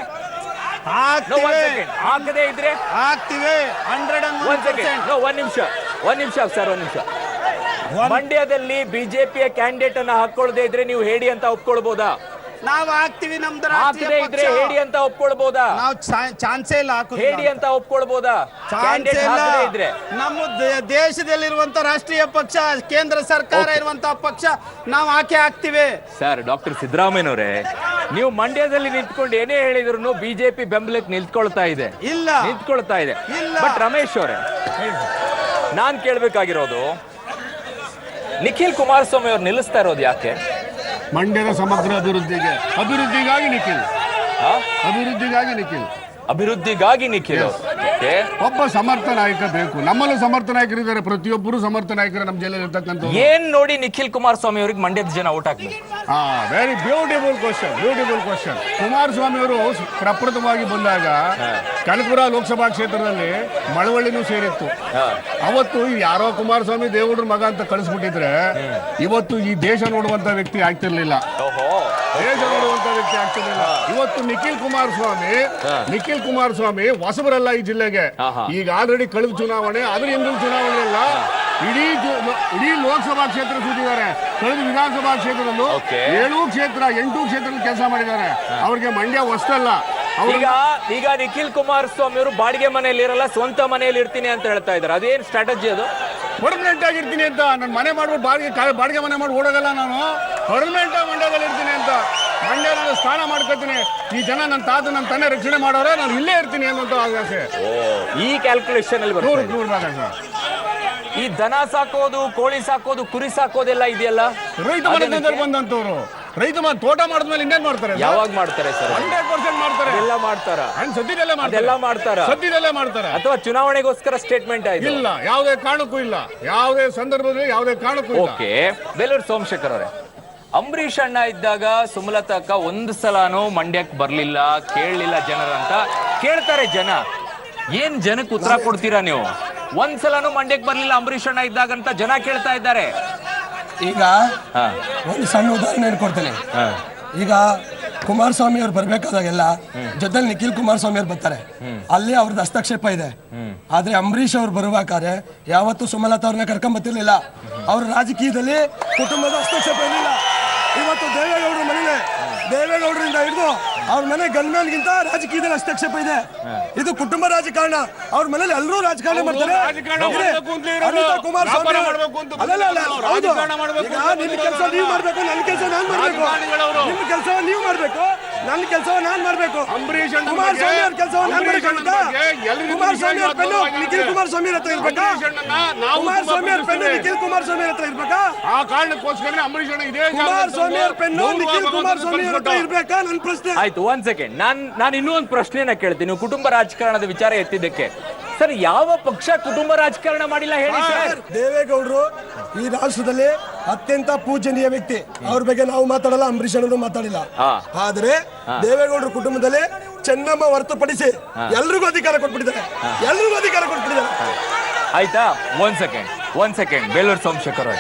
ಹಾಕ್ತಿವಿ. ಹಾಕದೇ ಇದ್ರೆ ಹಾಕ್ತಿವಿ 101%. ಒಂದ್ ನಿಮಿಷ ಸರ್, ಒಂದ್ ನಿಮಿಷ. ಮಂಡ್ಯದಲ್ಲಿ ಬಿಜೆಪಿಯ ಕ್ಯಾಂಡಿಡೇಟ್ ಅನ್ನ ಹಾಕೊಳ್ಳದೆ ಇದ್ರೆ ನೀವು ಹೇಳಿ ಅಂತ ಒಪ್ಕೊಳ್ಬಹುದಾ? ನಾವು ಹಾಕ್ತಿವಿ. ನಮ್ದು ಹಾಕದೇ ರಾಷ್ಟ್ರೀಯ ಇದ್ರೆ ಪಕ್ಷ. ಹೇಳಿ ಅಂತ ಒಪ್ಕೊಳ್ಬಹುದಾ? ನಾವು ಚಾನ್ಸೇ ಇಲ್ಲ ಹಾಕೋದು. ಹೇಳಿ ಅಂತ ಒಪ್ಕೊಳ್ಬಹುದಾ? ಕ್ಯಾಂಡಿಡೇಟ್ ಹಾಕದೇ ಇದ್ರೆ ನಮ್ಮ ದೇಶದಲ್ಲಿರುವಂತ ರಾಷ್ಟ್ರೀಯ ಪಕ್ಷ, ಕೇಂದ್ರ ಸರ್ಕಾರ ಇರುವಂತ ಪಕ್ಷ, ನಾವು ಹಾಕ್ತಿವಿ. ಸರ್, ಡಾಕ್ಟರ್ ಸಿದ್ದರಾಮಯ್ಯನವರೇ, ನೀವು ಮಂಡ್ಯದಲ್ಲಿ ನಿಂತ್ಕೊಂಡು ಏನೇ ಹೇಳಿದ್ರು ಬಿಜೆಪಿ ಬೆಂಬಲಕ್ಕೆ ನಿಂತ್ಕೊಳ್ತಾ ಇದೆ. ಇಲ್ಲ, ನಿಂತ್ಕೊಳ್ತಾ ಇದೆ. ಇಲ್ಲ. ಬಟ್ ರಮೇಶ್ ಅವರೇ, ನಾನ್ ಕೇಳ್ಬೇಕಾಗಿರೋದು, ನಿಖಿಲ್ ಕುಮಾರಸ್ವಾಮಿ ಅವ್ರು ನಿಲ್ಲಿಸ್ತಾ ಇರೋದು ಯಾಕೆ? ಮಂಡ್ಯದ ಸಮಗ್ರ ಅಭಿವೃದ್ಧಿಗಾಗಿ ನಿಖಿಲ್. ಆ? ಅಭಿವೃದ್ಧಿಗಾಗಿ ನಿಖಿಲ್. ಅಭಿವೃದ್ಧಿಗಾಗಿ ನಿಖಿಲ್. ಓಕೆ. ಒಬ್ಬ ಸಮರ್ಥ ನಾಯಕ ಬೇಕು. ನಮ್ಮಲ್ಲೂ ಸಮರ್ಥ ನಾಯಕರಿದ್ದಾರೆ. ಪ್ರತಿಯೊಬ್ಬರು ಸಮರ್ಥ ನಾಯಕರು ನಮ್ಮ ಜಿಲ್ಲೆಯಲ್ಲಿ ಇರ್ತಕ್ಕಂಥ. ಏನ್ ನೋಡಿ ನಿಖಿಲ್ ಕುಮಾರಸ್ವಾಮಿ ಅವ್ರಿಗೆ ಮಂಡ್ಯದ ಜನ ಓಟ್ ಹಾಕ್ಬೇಕು? Very beautiful question. ಕುಮಾರಸ್ವಾಮಿ ಅವರು ಪ್ರಪ್ರಥಮವಾಗಿ ಬಂದಾಗ ಕನಕಪುರ ಲೋಕಸಭಾ ಕ್ಷೇತ್ರದಲ್ಲಿ ಮಳವಳ್ಳಿನೂ ಸೇರಿತ್ತು. ಅವತ್ತು ಯಾರೋ ಕುಮಾರಸ್ವಾಮಿ ದೇವರ ಮಗ ಅಂತ ಕಳಿಸ್ಬಿಟ್ಟಿದ್ರೆ ಇವತ್ತು ಈ ದೇಶ ನೋಡುವಂತ ವ್ಯಕ್ತಿ ಆಗ್ತಿರ್ಲಿಲ್ಲ. ಇವತ್ತು ನಿಖಿಲ್ ಕುಮಾರಸ್ವಾಮಿ ಹೊಸಬರಲ್ಲ ಈ ಜಿಲ್ಲೆಗೆ. ಈಗ ಆಲ್ರೆಡಿ ಕಳೆದ ಚುನಾವಣೆ, ಅದ್ರ ಹಿಂದಿನ ಚುನಾವಣೆ ಎಲ್ಲ ಇಡೀ ಲೋಕಸಭಾ ಕ್ಷೇತ್ರ ಸುತ್ತಿದ್ದಾರೆ. ಕಳೆದ ವಿಧಾನಸಭಾ ಕ್ಷೇತ್ರದಲ್ಲೂ 8 ಕ್ಷೇತ್ರದಲ್ಲಿ ಕೆಲಸ ಮಾಡಿದ್ದಾರೆ. ಅವ್ರಿಗೆ ಮಂಡ್ಯ ಹೊಸದಲ್ಲ. ಈಗ ನಿಖಿಲ್ ಕುಮಾರಸ್ವಾಮಿ ಅವರು ಬಾಡಿಗೆ ಮನೆಯಲ್ಲಿ ಇರಲ್ಲ, ಸ್ವಂತ ಮನೆಯಲ್ಲಿ ಇರ್ತೀನಿ ಅಂತ ಹೇಳ್ತಾ ಇದ್ದಾರೆ. ಅದೇನ್ ಸ್ಟ್ರಾಟಜಿ ಅದು? ಪರ್ಮನೆಂಟ್ ಆಗಿರ್ತೀನಿ ಅಂತ. ನನ್ನ ಮನೆ ಮಾಡ್ಬಿಟ್ಟು ಬಾಡಿಗೆ ಮನೆ ಮಾಡಿ ಓಡೋಗಲ್ಲ. ನಾನು ಪರ್ಮನೆಂಟ್ ಆಗಿ ಮಂಡ್ಯದಲ್ಲಿ ಇರ್ತೀನಿ ಅಂತ. ಮಂಡ್ಯ ನಾನು ಸ್ಥಾನ ಮಾಡ್ಕೊತೀನಿ. ಈ ಜನ ನನ್ನ ತಾತ ನನ್ನ ತಂದೆ ರಕ್ಷಣೆ ಮಾಡೋರೆ, ನಾನು ಇಲ್ಲೇ ಇರ್ತೀನಿ ಅನ್ನೋಂಥ ಆಸೆ. ಈ ಕ್ಯಾಲ್ಕುಲೇಷನ್ ಅಲ್ಲಿ ಈ ದನ ಸಾಕೋದು, ಕೋಳಿ ಸಾಕೋದು, ಕುರಿ ಸಾಕೋದೆಲ್ಲ ಇದೆಯಲ್ಲ, ರೈತ ಮನೆತನದಲ್ಲಿ ಬಂದಂತವ್ರು. ರೈತ ತೋಟ ಮಾಡಿದ್ಮೇಲೆ ಇನ್ನೇನ್ ಮಾಡ್ತಾರೆ? ಯಾವಾಗ ಮಾಡ್ತಾರೆ ಸರ್? 100% ಮಾಡ್ತಾರೆ. ಎಲ್ಲ ಮಾಡ್ತಾರ, ಸದ್ಯದಲ್ಲೇ ಮಾಡ್ತಾರೆ. ಅಥವಾ ಚುನಾವಣೆಗೋಸ್ಕರ ಸ್ಟೇಟ್ಮೆಂಟ್ ಆಯ್ತು? ಇಲ್ಲ, ಯಾವುದೇ ಕಾರಣಕ್ಕೂ ಇಲ್ಲ. ಯಾವುದೇ ಸಂದರ್ಭದಲ್ಲಿ ಯಾವುದೇ ಕಾರಣಕ್ಕೂ ಇಲ್ಲ. ಓಕೆ. ಬೇಲೂರು ಸೋಮಶೇಖರ್ ಅವರೇ, ಅಂಬರೀಷ್ ಅಣ್ಣ ಇದ್ದಾಗ ಸುಮಲತಾ ಅಕ್ಕ ಒಂದು ಸಲಾನು ಮಂಡ್ಯಕ್ಕೆ ಬರ್ಲಿಲ್ಲ, ಕೇಳಲಿಲ್ಲ ಜನರಂತ ಕೇಳ್ತಾರೆ ಜನ. ಏನ್ ಜನಕ್ಕೆ ಉತ್ತರ ಕೊಡ್ತೀರಾ ನೀವು? ಒಂದ್ಸಲಾನು ಮಂಡ್ಯಕ್ಕೆ ಬರ್ಲಿಲ್ಲ ಅಂಬರೀಷ್ ಅಣ್ಣ ಇದ್ದಾಗ ಅಂತ ಜನ ಕೇಳ್ತಾ ಇದ್ದಾರೆ. ಈಗ ಒಂದು ಸಣ್ಣ ಉದಾಹರಣೆ ಕೊಡ್ತೇನೆ. ಈಗ ಕುಮಾರಸ್ವಾಮಿ ಅವ್ರು ಬರ್ಬೇಕಾದಾಗೆಲ್ಲ ಜೊತೆಲಿ ನಿಖಿಲ್ ಕುಮಾರಸ್ವಾಮಿ ಅವ್ರು ಬರ್ತಾರೆ. ಅಲ್ಲಿ ಅವ್ರದ್ದು ಹಸ್ತಕ್ಷೇಪ ಇದೆ. ಆದ್ರೆ ಅಂಬರೀಷ್ ಅವ್ರು ಬರುವಾದ್ರೆ ಯಾವತ್ತೂ ಸುಮಲತಾ ಅವ್ರನ್ನ ಕರ್ಕೊಂಡ್ ಬರ್ತಿರ್ಲಿಲ್ಲ. ಅವ್ರ ರಾಜಕೀಯದಲ್ಲಿ ಕುಟುಂಬದ ಹಸ್ತಕ್ಷೇಪ ಇರಲಿಲ್ಲ. ಇವತ್ತು ದೇವೇಗೌಡರ ಮನೇಲಿ ದೇವೇಗೌಡರಿಂದ ಹಿಡಿದು ಅವ್ರ ಮನೆ ಗನ್ಮ್ಯಾನ್ಗಿಂತ ರಾಜಕೀಯದಲ್ಲಿ ಹಸ್ತಕ್ಷೇಪ ಇದೆ. ಇದು ಕುಟುಂಬ ರಾಜಕಾರಣ. ಅವ್ರ ಮನೇಲಿ ಎಲ್ಲರೂ ರಾಜಕಾರಣ ಮಾಡ್ತಾರೆ. ಕುಮಾರಸ್ವಾಮಿ ನಿಮ್ ಕೆಲಸ ನೀವು ಮಾಡ್ಬೇಕು, ನನ್ನ ಕೆಲಸ ನಾನ್ ಮಾಡ್ಬೇಕು. ನಿಮ್ ಕೆಲಸ ನೀವು ಮಾಡ್ಬೇಕು, ನನ್ನ ಕೆಲಸ ನಾನ್ ಮಾಡ್ಬೇಕು. ಕುಮಾರಸ್ವಾಮಿ ಅವ್ರ ಕೆಲಸ ನಾನ್ ಮಾಡ್ಬೇಕು. ಕುಮಾರಸ್ವಾಮಿ ಅವ್ರ ಪೆನ್ನು ನಿಖಿಲ್ ಕುಮಾರಸ್ವಾಮಿ ಹತ್ರ ಇರ್ಬೇಕಾ? ಕುಮಾರಸ್ವಾಮಿ ಅವ್ರ ಪೆನ್ನು ನಿಖಿಲ್ ಕುಮಾರಸ್ವಾಮಿ ಹತ್ರ ಇರ್ಬೇಕಾ? ಆ ಕಾರಣಕ್ಕೋಸ್ಕರ ಅಂಬರೀಷ್ ಅಣ್ಣ ಇದೇ ಕುಮಾರಸ್ವಾಮಿ ಅವ್ರ ಪೆನ್ನು ನಿಖಿಲ್ ಕುಮಾರಸ್ವಾಮಿ ಹತ್ರ ಇರ್ಬೇಕಾ? ನನ್ನ ಪ್ರಶ್ನೆ. ಆಯ್ತು, ಒಂದ್ ಸೆಕೆಂಡ್. ನಾನು ಇನ್ನೂ ಒಂದು ಪ್ರಶ್ನೆನ ಕೇಳ್ತೀನಿ. ನೀವು ಕುಟುಂಬ ರಾಜಕಾರಣದ ವಿಚಾರ ಎತ್ತಿದ್ದಕ್ಕೆ ಸರ್, ಯಾವ ಪಕ್ಷ ಕುಟುಂಬ ರಾಜಕಾರಣ ಮಾಡಿಲ್ಲ ಹೇಳಿ ಸರ್? ದೇವೇಗೌಡರು ಈ ರಾಷ್ಟ್ರದಲ್ಲಿ ಅತ್ಯಂತ ಪೂಜನೀಯ ವ್ಯಕ್ತಿ. ಅವ್ರ ಬಗ್ಗೆ ನಾವು ಮಾತಾಡಲ್ಲ, ಅಂಬರೀಷ್ ಅಣ್ಣನು ಮಾತಾಡಿಲ್ಲ. ಆದ್ರೆ ದೇವೇಗೌಡರ ಕುಟುಂಬದಲ್ಲಿ ಚೆನ್ನಮ್ಮ ಹೊರತುಪಡಿಸಿ ಎಲ್ರಿಗೂ ಅಧಿಕಾರ ಕೊಟ್ಬಿಟ್ಟಿದ್ದಾರೆ. ಆಯ್ತಾ? ಒಂದ್ ಸೆಕೆಂಡ್ ಬೇಲೂರು ಸೋಮಶೇಖರ್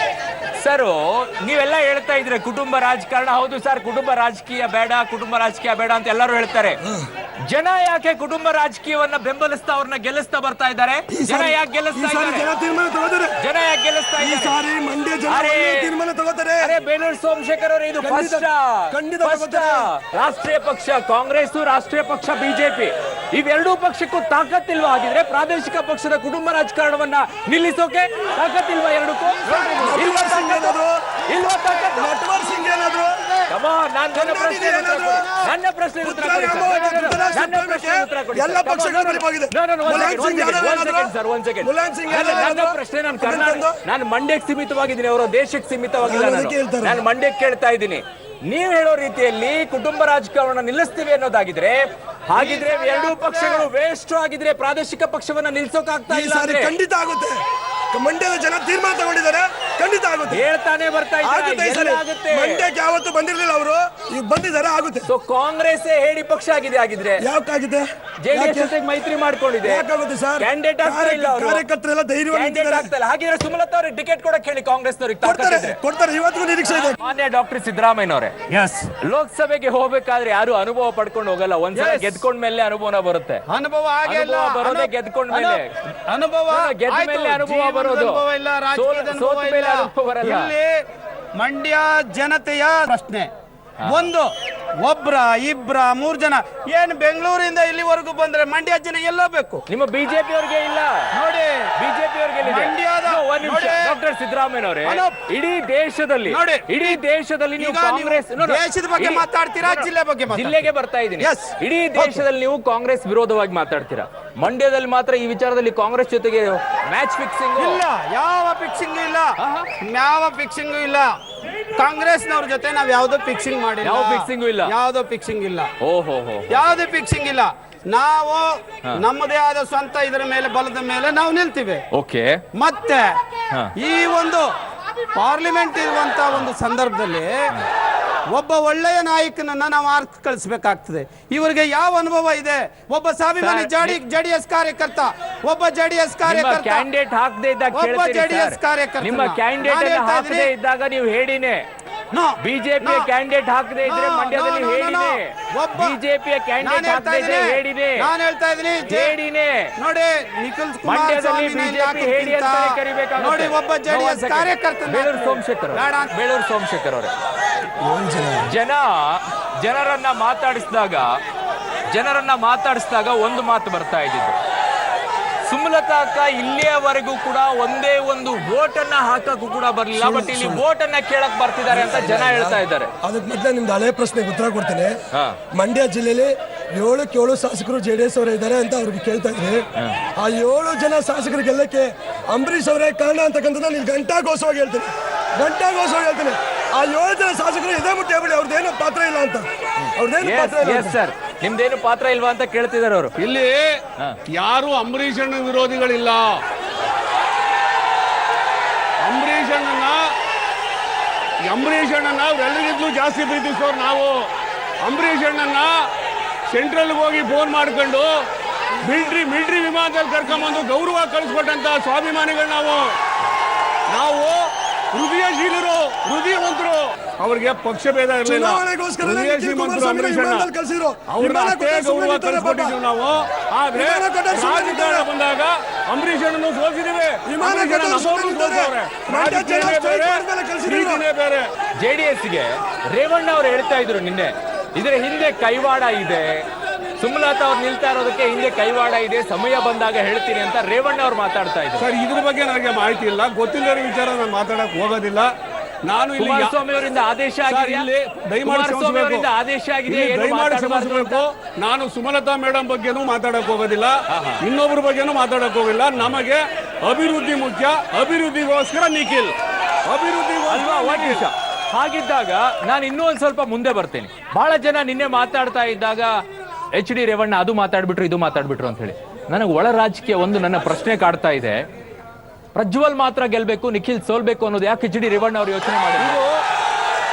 ಸರ್ ನೀವೆಲ್ಲ ಹೇಳ್ತಾ ಇದ್ರೆ ಕುಟುಂಬ ರಾಜಕಾರಣ. ಹೌದು ಸರ್, ಕುಟುಂಬ ರಾಜಕೀಯ ಬೇಡ, ಕುಟುಂಬ ರಾಜಕೀಯ ಬೇಡ ಅಂತ ಎಲ್ಲರೂ ಹೇಳ್ತಾರೆ. ಜನ ಯಾಕೆ ಕುಟುಂಬ ರಾಜಕೀಯವನ್ನ ಬೆಂಬಲಿಸ್ತಾ ಅವ್ರನ್ನ ಗೆಲ್ಲಿಸ್ತಾ ಬರ್ತಾ ಇದ್ದಾರೆ? ಜನ ಯಾಕೆ ಗೆಲ್ಲಿಸ್ತಾ ಇದ್ದಾರೆ? ಜನ ಯಾಕೆ ಗೆಲ್ಲಿಸ್ತಾ ಇದ್ದಾರೆ? ಅರೆ ಬೇಲೂರು ಸೋಮಶೇಖರ್ ಅವರೇ, ಇದು ಫಸ್ಟ್ ರಾಷ್ಟ್ರೀಯ ಪಕ್ಷ ಕಾಂಗ್ರೆಸ್, ರಾಷ್ಟ್ರೀಯ ಪಕ್ಷ ಬಿಜೆಪಿ, ಇವೆರಡೂ ಪಕ್ಷಕ್ಕೂ ತಾಕತ್ತಿಲ್ವಾ? ಆಗಿದ್ರೆ ಪ್ರಾದೇಶಿಕ ಪಕ್ಷದ ಕುಟುಂಬ ರಾಜಕಾರಣವನ್ನ ನಿಲ್ಲಿಸೋಕೆ ತಾಕತ್ತಿಲ್ವಾ ಎರಡಕ್ಕೂ? ಇಲ್ವಾ ತಾಕತ್ತು? ನನ್ನ ಪ್ರಶ್ನೆ ಉತ್ತರ ಕೊಡಿ ಸರ್. ಎಲ್ಲ ಪಕ್ಷಗಳ ಬಳಿ ಹೋಗಿದೆ. ನನ್ನ ಪ್ರಶ್ನೆ ನಾನು ಮಂಡ್ಯಕ್ಕೆ ಸೀಮಿತವಾಗಿದ್ದೀನಿ, ಅವರು ದೇಶಕ್ಕೆ ಸೀಮಿತವಾಗಿಲ್ಲ. ನಾನು ಮಂಡ್ಯಕ್ಕೆ ಕೇಳ್ತಾ ಇದ್ದೀನಿ. ನೀವು ಹೇಳೋ ರೀತಿಯಲ್ಲಿ ಕುಟುಂಬ ರಾಜಕಾರಣ ನಿಲ್ಲಿಸ್ತೀವಿ ಅನ್ನೋದಾಗಿದ್ರೆ, ಹಾಗಿದ್ರೆ ಎರಡೂ ಪಕ್ಷಗಳು ವೇಸ್ಟ್ ಆಗಿದ್ರೆ ಪ್ರಾದೇಶಿಕ ಪಕ್ಷವನ್ನ ನಿಲ್ಸೋಕಾಗ್ತಾ ಇಲ್ಲ. ಖಂಡಿತ ಆಗುತ್ತೆ. ಮಂಡ್ಯದ ಜನ ತೀರ್ಮಾನ ತಗೊಂಡಿದ್ದಾರೆ, ಖಂಡಿತ ಆಗುತ್ತೆ. ಹೇಳ್ತಾನೆ ಬರ್ತಾ ಇದ್ದಾರೆ. ಮಂಡ್ಯಕ್ಕೆ ಯಾವತ್ತು ಬಂದಿರಲಿಲ್ಲ ಅವರು, ಈಗ ಬಂದಿದ್ದಾರೆ, ಆಗುತ್ತೆ. ಸೊ ಕಾಂಗ್ರೆಸ್ ಹೇಳಿ ಪಕ್ಷ ಆಗಿದೆ. ಆಗಿದ್ರೆ ಯಾಕಾಗಿದೆ? ಜೆಡಿಎಸ್ ಜೊತೆಗೆ ಮೈತ್ರಿ ಮಾಡ್ಕೊಂಡಿದೆ. ಯಾಕಾಗುತ್ತೆ ಸರ್? ಕ್ಯಾಂಡಿಡೇಟ್ ಆಗ್ತಾ ಇಲ್ಲ ಅವರು, ಕಾರ್ಯಕರ್ತರೆಲ್ಲ ಧೈರ್ಯವಾಗಿ ಆಗ್ತಾ ಇಲ್ಲ. ಹಾಗಿದ್ರೆ ಸುಮಲತಾ ಅವ್ರಿಗೆ ಟಿಕೆಟ್ ಕೊಡಕ್ಕೆ ಹೇಳಿ, ಕಾಂಗ್ರೆಸ್ನವ್ರಿಗೆ ಕೊಡ್ತಾರೆ. ಇವತ್ತಿಗೂ ನಿರೀಕ್ಷೆ ಇದೆ. ಮಾನ್ಯ ಡಾಕ್ಟರ್ ಸಿದ್ದರಾಮಯ್ಯನವರೇ, ಲೋಕಸಭೆಗೆ ಹೋಗ್ಬೇಕಾದ್ರೆ ಯಾರು ಅನುಭವ ಪಡ್ಕೊಂಡು ಹೋಗಲ್ಲ. ಒಂದ್ಸಲ ಗೆದ್ಕೊಂಡ್ ಮೇಲೆ ಅನುಭವ ಬರುತ್ತೆ. ಅನುಭವ ಬರೋದೇ ಗೆದ್ಕೊಂಡ್ ಮೇಲೆ. ಅನುಭವ ಗೆದ್ದ ಮೇಲೆ ಅನುಭವ ಬರೋದು, ಸೋತ ಮೇಲೆ ಅನುಭವ ಬರಲ್ಲ. ಇಲ್ಲಿ ಮಂಡ್ಯ ಜನತೆಯ ಪ್ರಶ್ನೆ ಒಂದು, ಒಬ್ರ ಇಬ್ರ 3 ಜನ ಏನ್ ಬೆಂಗಳೂರಿಂದ ಇಲ್ಲಿವರೆಗೂ ಬಂದ್ರೆ ಮಂಡ್ಯ ಜನ ಎಲ್ಲೋಬೇಕು? ನಿಮ್ಮ ಬಿಜೆಪಿ ಅವ್ರಿಗೆ ಇಲ್ಲ ನೋಡಿ, ಬಿಜೆಪಿ ಅವ್ರಿಗೆ ಡಾಕ್ಟರ್ ಸಿದ್ದರಾಮಯ್ಯನವರೇ, ಇಡೀ ದೇಶದಲ್ಲಿ ನೀವು ಕಾಂಗ್ರೆಸ್ ದೇಶದ ಬಗ್ಗೆ ಮಾತಾಡ್ತೀರಾ, ಜಿಲ್ಲೆ ಬಗ್ಗೆ ಜಿಲ್ಲೆಗೆ ಬರ್ತಾ ಇದ್ದೀನಿ. ಇಡೀ ದೇಶದಲ್ಲಿ ನೀವು ಕಾಂಗ್ರೆಸ್ ವಿರೋಧವಾಗಿ ಮಾತಾಡ್ತೀರಾ. ಮಂಡ್ಯದಲ್ಲಿ ಮಾತ್ರ ಈ ವಿಚಾರದಲ್ಲಿ ಕಾಂಗ್ರೆಸ್ ಜೊತೆಗೆ ಮ್ಯಾಚ್ ಫಿಕ್ಸಿಂಗ್ ಇಲ್ಲ. ಯಾವ ಫಿಕ್ಸಿಂಗ್ ಇಲ್ಲ, ಯಾವ ಫಿಕ್ಸಿಂಗ್ ಇಲ್ಲ. ಕಾಂಗ್ರೆಸ್ನವ್ರ ಜೊತೆ ನಾವ್ ಯಾವ್ದೋ ಫಿಕ್ಸಿಂಗ್ ಮಾಡಿಲ್ಲ. ಯಾವ ಫಿಕ್ಸಿಂಗ್ ಇಲ್ಲ, ಯಾವ್ದೋ ಫಿಕ್ಸಿಂಗ್ ಇಲ್ಲ. ಓಹೋ, ಯಾವ್ದೇ ಫಿಕ್ಸಿಂಗ್ ಇಲ್ಲ. ನಾವು ನಮ್ಮದೇ ಆದ ಸ್ವಂತ ಇದರ ಮೇಲೆ, ಬಲದ ಮೇಲೆ ನಾವು ನಿಲ್ತೀವಿ. ಓಕೆ. ಮತ್ತೆ ಈ ಒಂದು ಪಾರ್ಲಿಮೆಂಟ್ ಇರುವಂತ ಒಂದು ಸಂದರ್ಭದಲ್ಲಿ ಒಬ್ಬ ಒಳ್ಳೆಯ ನಾಯಕನನ್ನ ನಾವು ಆರ್ಕ್ ಕಳಿಸಬೇಕಾಗ್ತದೆ. ಇವರಿಗೆ ಯಾವ ಅನುಭವ ಇದೆ? ಒಬ್ಬ ಸ್ವಾಭಿಮಾನಿ ಜೆಡಿಎಸ್ ಕಾರ್ಯಕರ್ತ, ಒಬ್ಬ ಜೆಡಿಎಸ್ ಕಾರ್ಯಕರ್ತ ಕ್ಯಾಂಡಿಡೇಟ್ ಹಾಕದೇ ಇದ್ದಾಗ, ಒಬ್ಬ ಜೆಡಿಎಸ್ ಕಾರ್ಯಕರ್ತ ನಿಮ್ಮ ಕ್ಯಾಂಡಿಡೇಟ್ ಹಾಕದೇ ಇದ್ದಾಗ ನೀವು ಹೇಳಿನೇ, ಬಿಜೆಪಿ ಕ್ಯಾಂಡಿಡೇಟ್ ಹಾಕದೇ ಇದ್ರೆ ಮಂಡ್ಯದಲ್ಲಿ ಹೇಳಿನೇ, ಬಿಜೆಪಿಯ ಕ್ಯಾಂಡಿಡೇಟ್ ಹಾಕದೇ ಇದ್ರೆ ಹೇಳಿನೇ, ನಾನು ಹೇಳ್ತಾ ಇದ್ದೀನಿ ಹೇಳಿನೇ. ನೋಡಿ, ನಿಖಿಲ್ ಕುಮಾರಸ್ವಾಮಿ ಹೇಳಿ ಅಂತ ಕರಿಬೇಕಾಗುತ್ತೆ. ನೋಡಿ, ಒಬ್ಬ ಜೆಡಿಎಸ್ ಕಾರ್ಯಕರ್ತ ಬೇಲೂರು ಸೋಮಶೇಖರ್ ಅವರೇ, ಜನರನ್ನ ಮಾತಾಡಿಸಿದಾಗ ಒಂದು ಮಾತು ಬರ್ತಾ ಇದ್ದಿದ್ದು, ಸುಮಲತಾ ಅಕ್ಕ ಇಲ್ಲಿಯವರೆಗೂ ಕೂಡ ಒಂದೇ ಒಂದು ವೋಟ್ ಅನ್ನ ಹಾಕಕ್ಕೂ ಕೂಡ ಬರ್ಲಿಲ್ಲ, ಬಟ್ ಇಲ್ಲಿ ವೋಟ್ ಅನ್ನ ಕೇಳಕ್ ಬರ್ತಿದ್ದಾರೆ ಅಂತ ಜನ ಹೇಳ್ತಾ ಇದ್ದಾರೆ. ಅದಕ್ಕೆ ಮೊದಲೇ ನಿಮ್ದು ಹಳೆ ಪ್ರಶ್ನೆಗೆ ಉತ್ತರ ಕೊಡ್ತೇನೆ. ಮಂಡ್ಯ ಜಿಲ್ಲೆಯಲ್ಲಿ 7 ಶಾಸಕರು ಜೆಡಿಎಸ್ ಅವರೇ ಇದ್ದಾರೆ ಅಂತ ಅವ್ರಿಗೆ ಕೇಳ್ತಾ ಇದ್ರಿ. ಆ 7 ಜನ ಶಾಸಕರು ಗೆಲ್ಲಕ್ಕೆ ಅಂಬರೀಶ್ ಅವರೇ ಕಾರಣ ಅಂತಕ್ಕಂಥದ್ದು ನೀವು ಘಂಟಾಘೋಷವಾಗಿ ಹೇಳ್ತೀನಿ. ಆ 7 ಜನ ಶಾಸಕರು ಇದೇ ಮುಟ್ಟಿ ಹೇಳ್ಬಿಡಿ, ಅವ್ರದ್ದೇನು ಪಾತ್ರ ಇಲ್ಲ ಅಂತ. ಸರ್, ನಿಮ್ದೇನು ಪಾತ್ರ ಇಲ್ವಾ ಅಂತ ಕೇಳ್ತಿದ್ದಾರೆ ಅವರು. ಇಲ್ಲಿ ಯಾರು ಅಂಬರೀಷ್ ಅಣ್ಣ ವಿರೋಧಿಗಳಿಲ್ಲ. ಅಂಬರೀಷ್ ಅಣ್ಣನ ಎಲ್ಲರಿಗಿಂತಲೂ ಜಾಸ್ತಿ ಪ್ರೀತಿಸೋರು ನಾವು. ಅಂಬರೀಷ್ ಅಣ್ಣನ ಸೆಂಟ್ರಲ್ಗೆ ಹೋಗಿ ಫೋನ್ ಮಾಡ್ಕೊಂಡು ಮಿಲಿಟರಿ ವಿಮಾನದಲ್ಲಿ ಕರ್ಕೊಂಬಂದು ಗೌರವ ಕಳಿಸ್ಕೊಟ್ಟಂತ ಸ್ವಾಭಿಮಾನಿಗಳು ನಾವು ಹೃದಯಶೀಲರು, ಹೃದಯವಂತರು. ಅವ್ರಿಗೆ ಪಕ್ಷ ಭೇದ ಇರಲಿಲ್ಲ. ಕಳಿಸ್ಕೊಟ್ಟಿದ್ದೀವಿ ನಾವು. ಆದ್ರೆ ರಾಜಕಾರಣ ಬಂದಾಗ ಅಂಬರೀಷ್ ಅಣ್ಣನು ಸೋಲಿಸಿದ್ದೀವಿ. ಬೇರೆ ಜೆಡಿಎಸ್ಗೆ ರೇವಣ್ಣ ಅವರು ಹೇಳ್ತಾ ಇದ್ರು ನಿನ್ನೆ, ಇದರ ಹಿಂದೆ ಕೈವಾಡ ಇದೆ, ಸುಮಲತಾ ಅವ್ರು ನಿಲ್ತಾ ಇರೋದಕ್ಕೆ ಹಿಂದೆ ಕೈವಾಡ ಇದೆ, ಸಮಯ ಬಂದಾಗ ಹೇಳ್ತೀನಿ ಅಂತ ರೇವಣ್ಣ ಅವ್ರು ಮಾತಾಡ್ತಾ ಇದ್ರು. ಸರ್, ಇದ್ರ ಬಗ್ಗೆ ನನಗೆ ಮಾಹಿತಿ ಇಲ್ಲ, ಗೊತ್ತಿಲ್ಲ ವಿಚಾರ ನಾನು ಮಾತಾಡಕ್ ಹೋಗೋದಿಲ್ಲ. ನಾನು ಕುಮಾರಸ್ವಾಮಿ ಅವರಿಂದ ಆದೇಶ ಆಗಿದೆ, ನಾನು ಸುಮಲತಾ ಮೇಡಮ್ ಬಗ್ಗೆನೂ ಮಾತಾಡಕ್ ಹೋಗೋದಿಲ್ಲ, ಇನ್ನೊಬ್ಬರ ಬಗ್ಗೆನೂ ಮಾತಾಡಕ್ ಹೋಗಿಲ್ಲ. ನಮಗೆ ಅಭಿವೃದ್ಧಿ ಮುಖ್ಯ, ಅಭಿವೃದ್ಧಿಗೋಸ್ಕರ ನಿಖಿಲ್, ಹಾಗಿದ್ದಾಗ ನಾನು ಇನ್ನೂ ಒಂದ್ ಸ್ವಲ್ಪ ಮುಂದೆ ಬರ್ತೇನೆ. ಬಹಳ ಜನ ನಿನ್ನೆ ಮಾತಾಡ್ತಾ ಇದ್ದಾಗ HD ರೇವಣ್ಣ ಅದು ಮಾತಾಡ್ಬಿಟ್ರು, ಇದು ಮಾತಾಡ್ಬಿಟ್ರು ಅಂತ ಹೇಳಿ ನನಗೆ ಒಳ ರಾಜಕೀಯ ಒಂದು ನನ್ನ ಪ್ರಶ್ನೆ ಕಾಡ್ತಾ ಇದೆ. ಪ್ರಜ್ವಲ್ ಮಾತ್ರ ಗೆಲ್ಬೇಕು, ನಿಖಿಲ್ ಸೋಲ್ಬೇಕು ಅನ್ನೋದು ಯಾಕೆ HD ರೇವಣ್ಣ ಅವರು ಯೋಚನೆ ಮಾಡಿದ್ರು?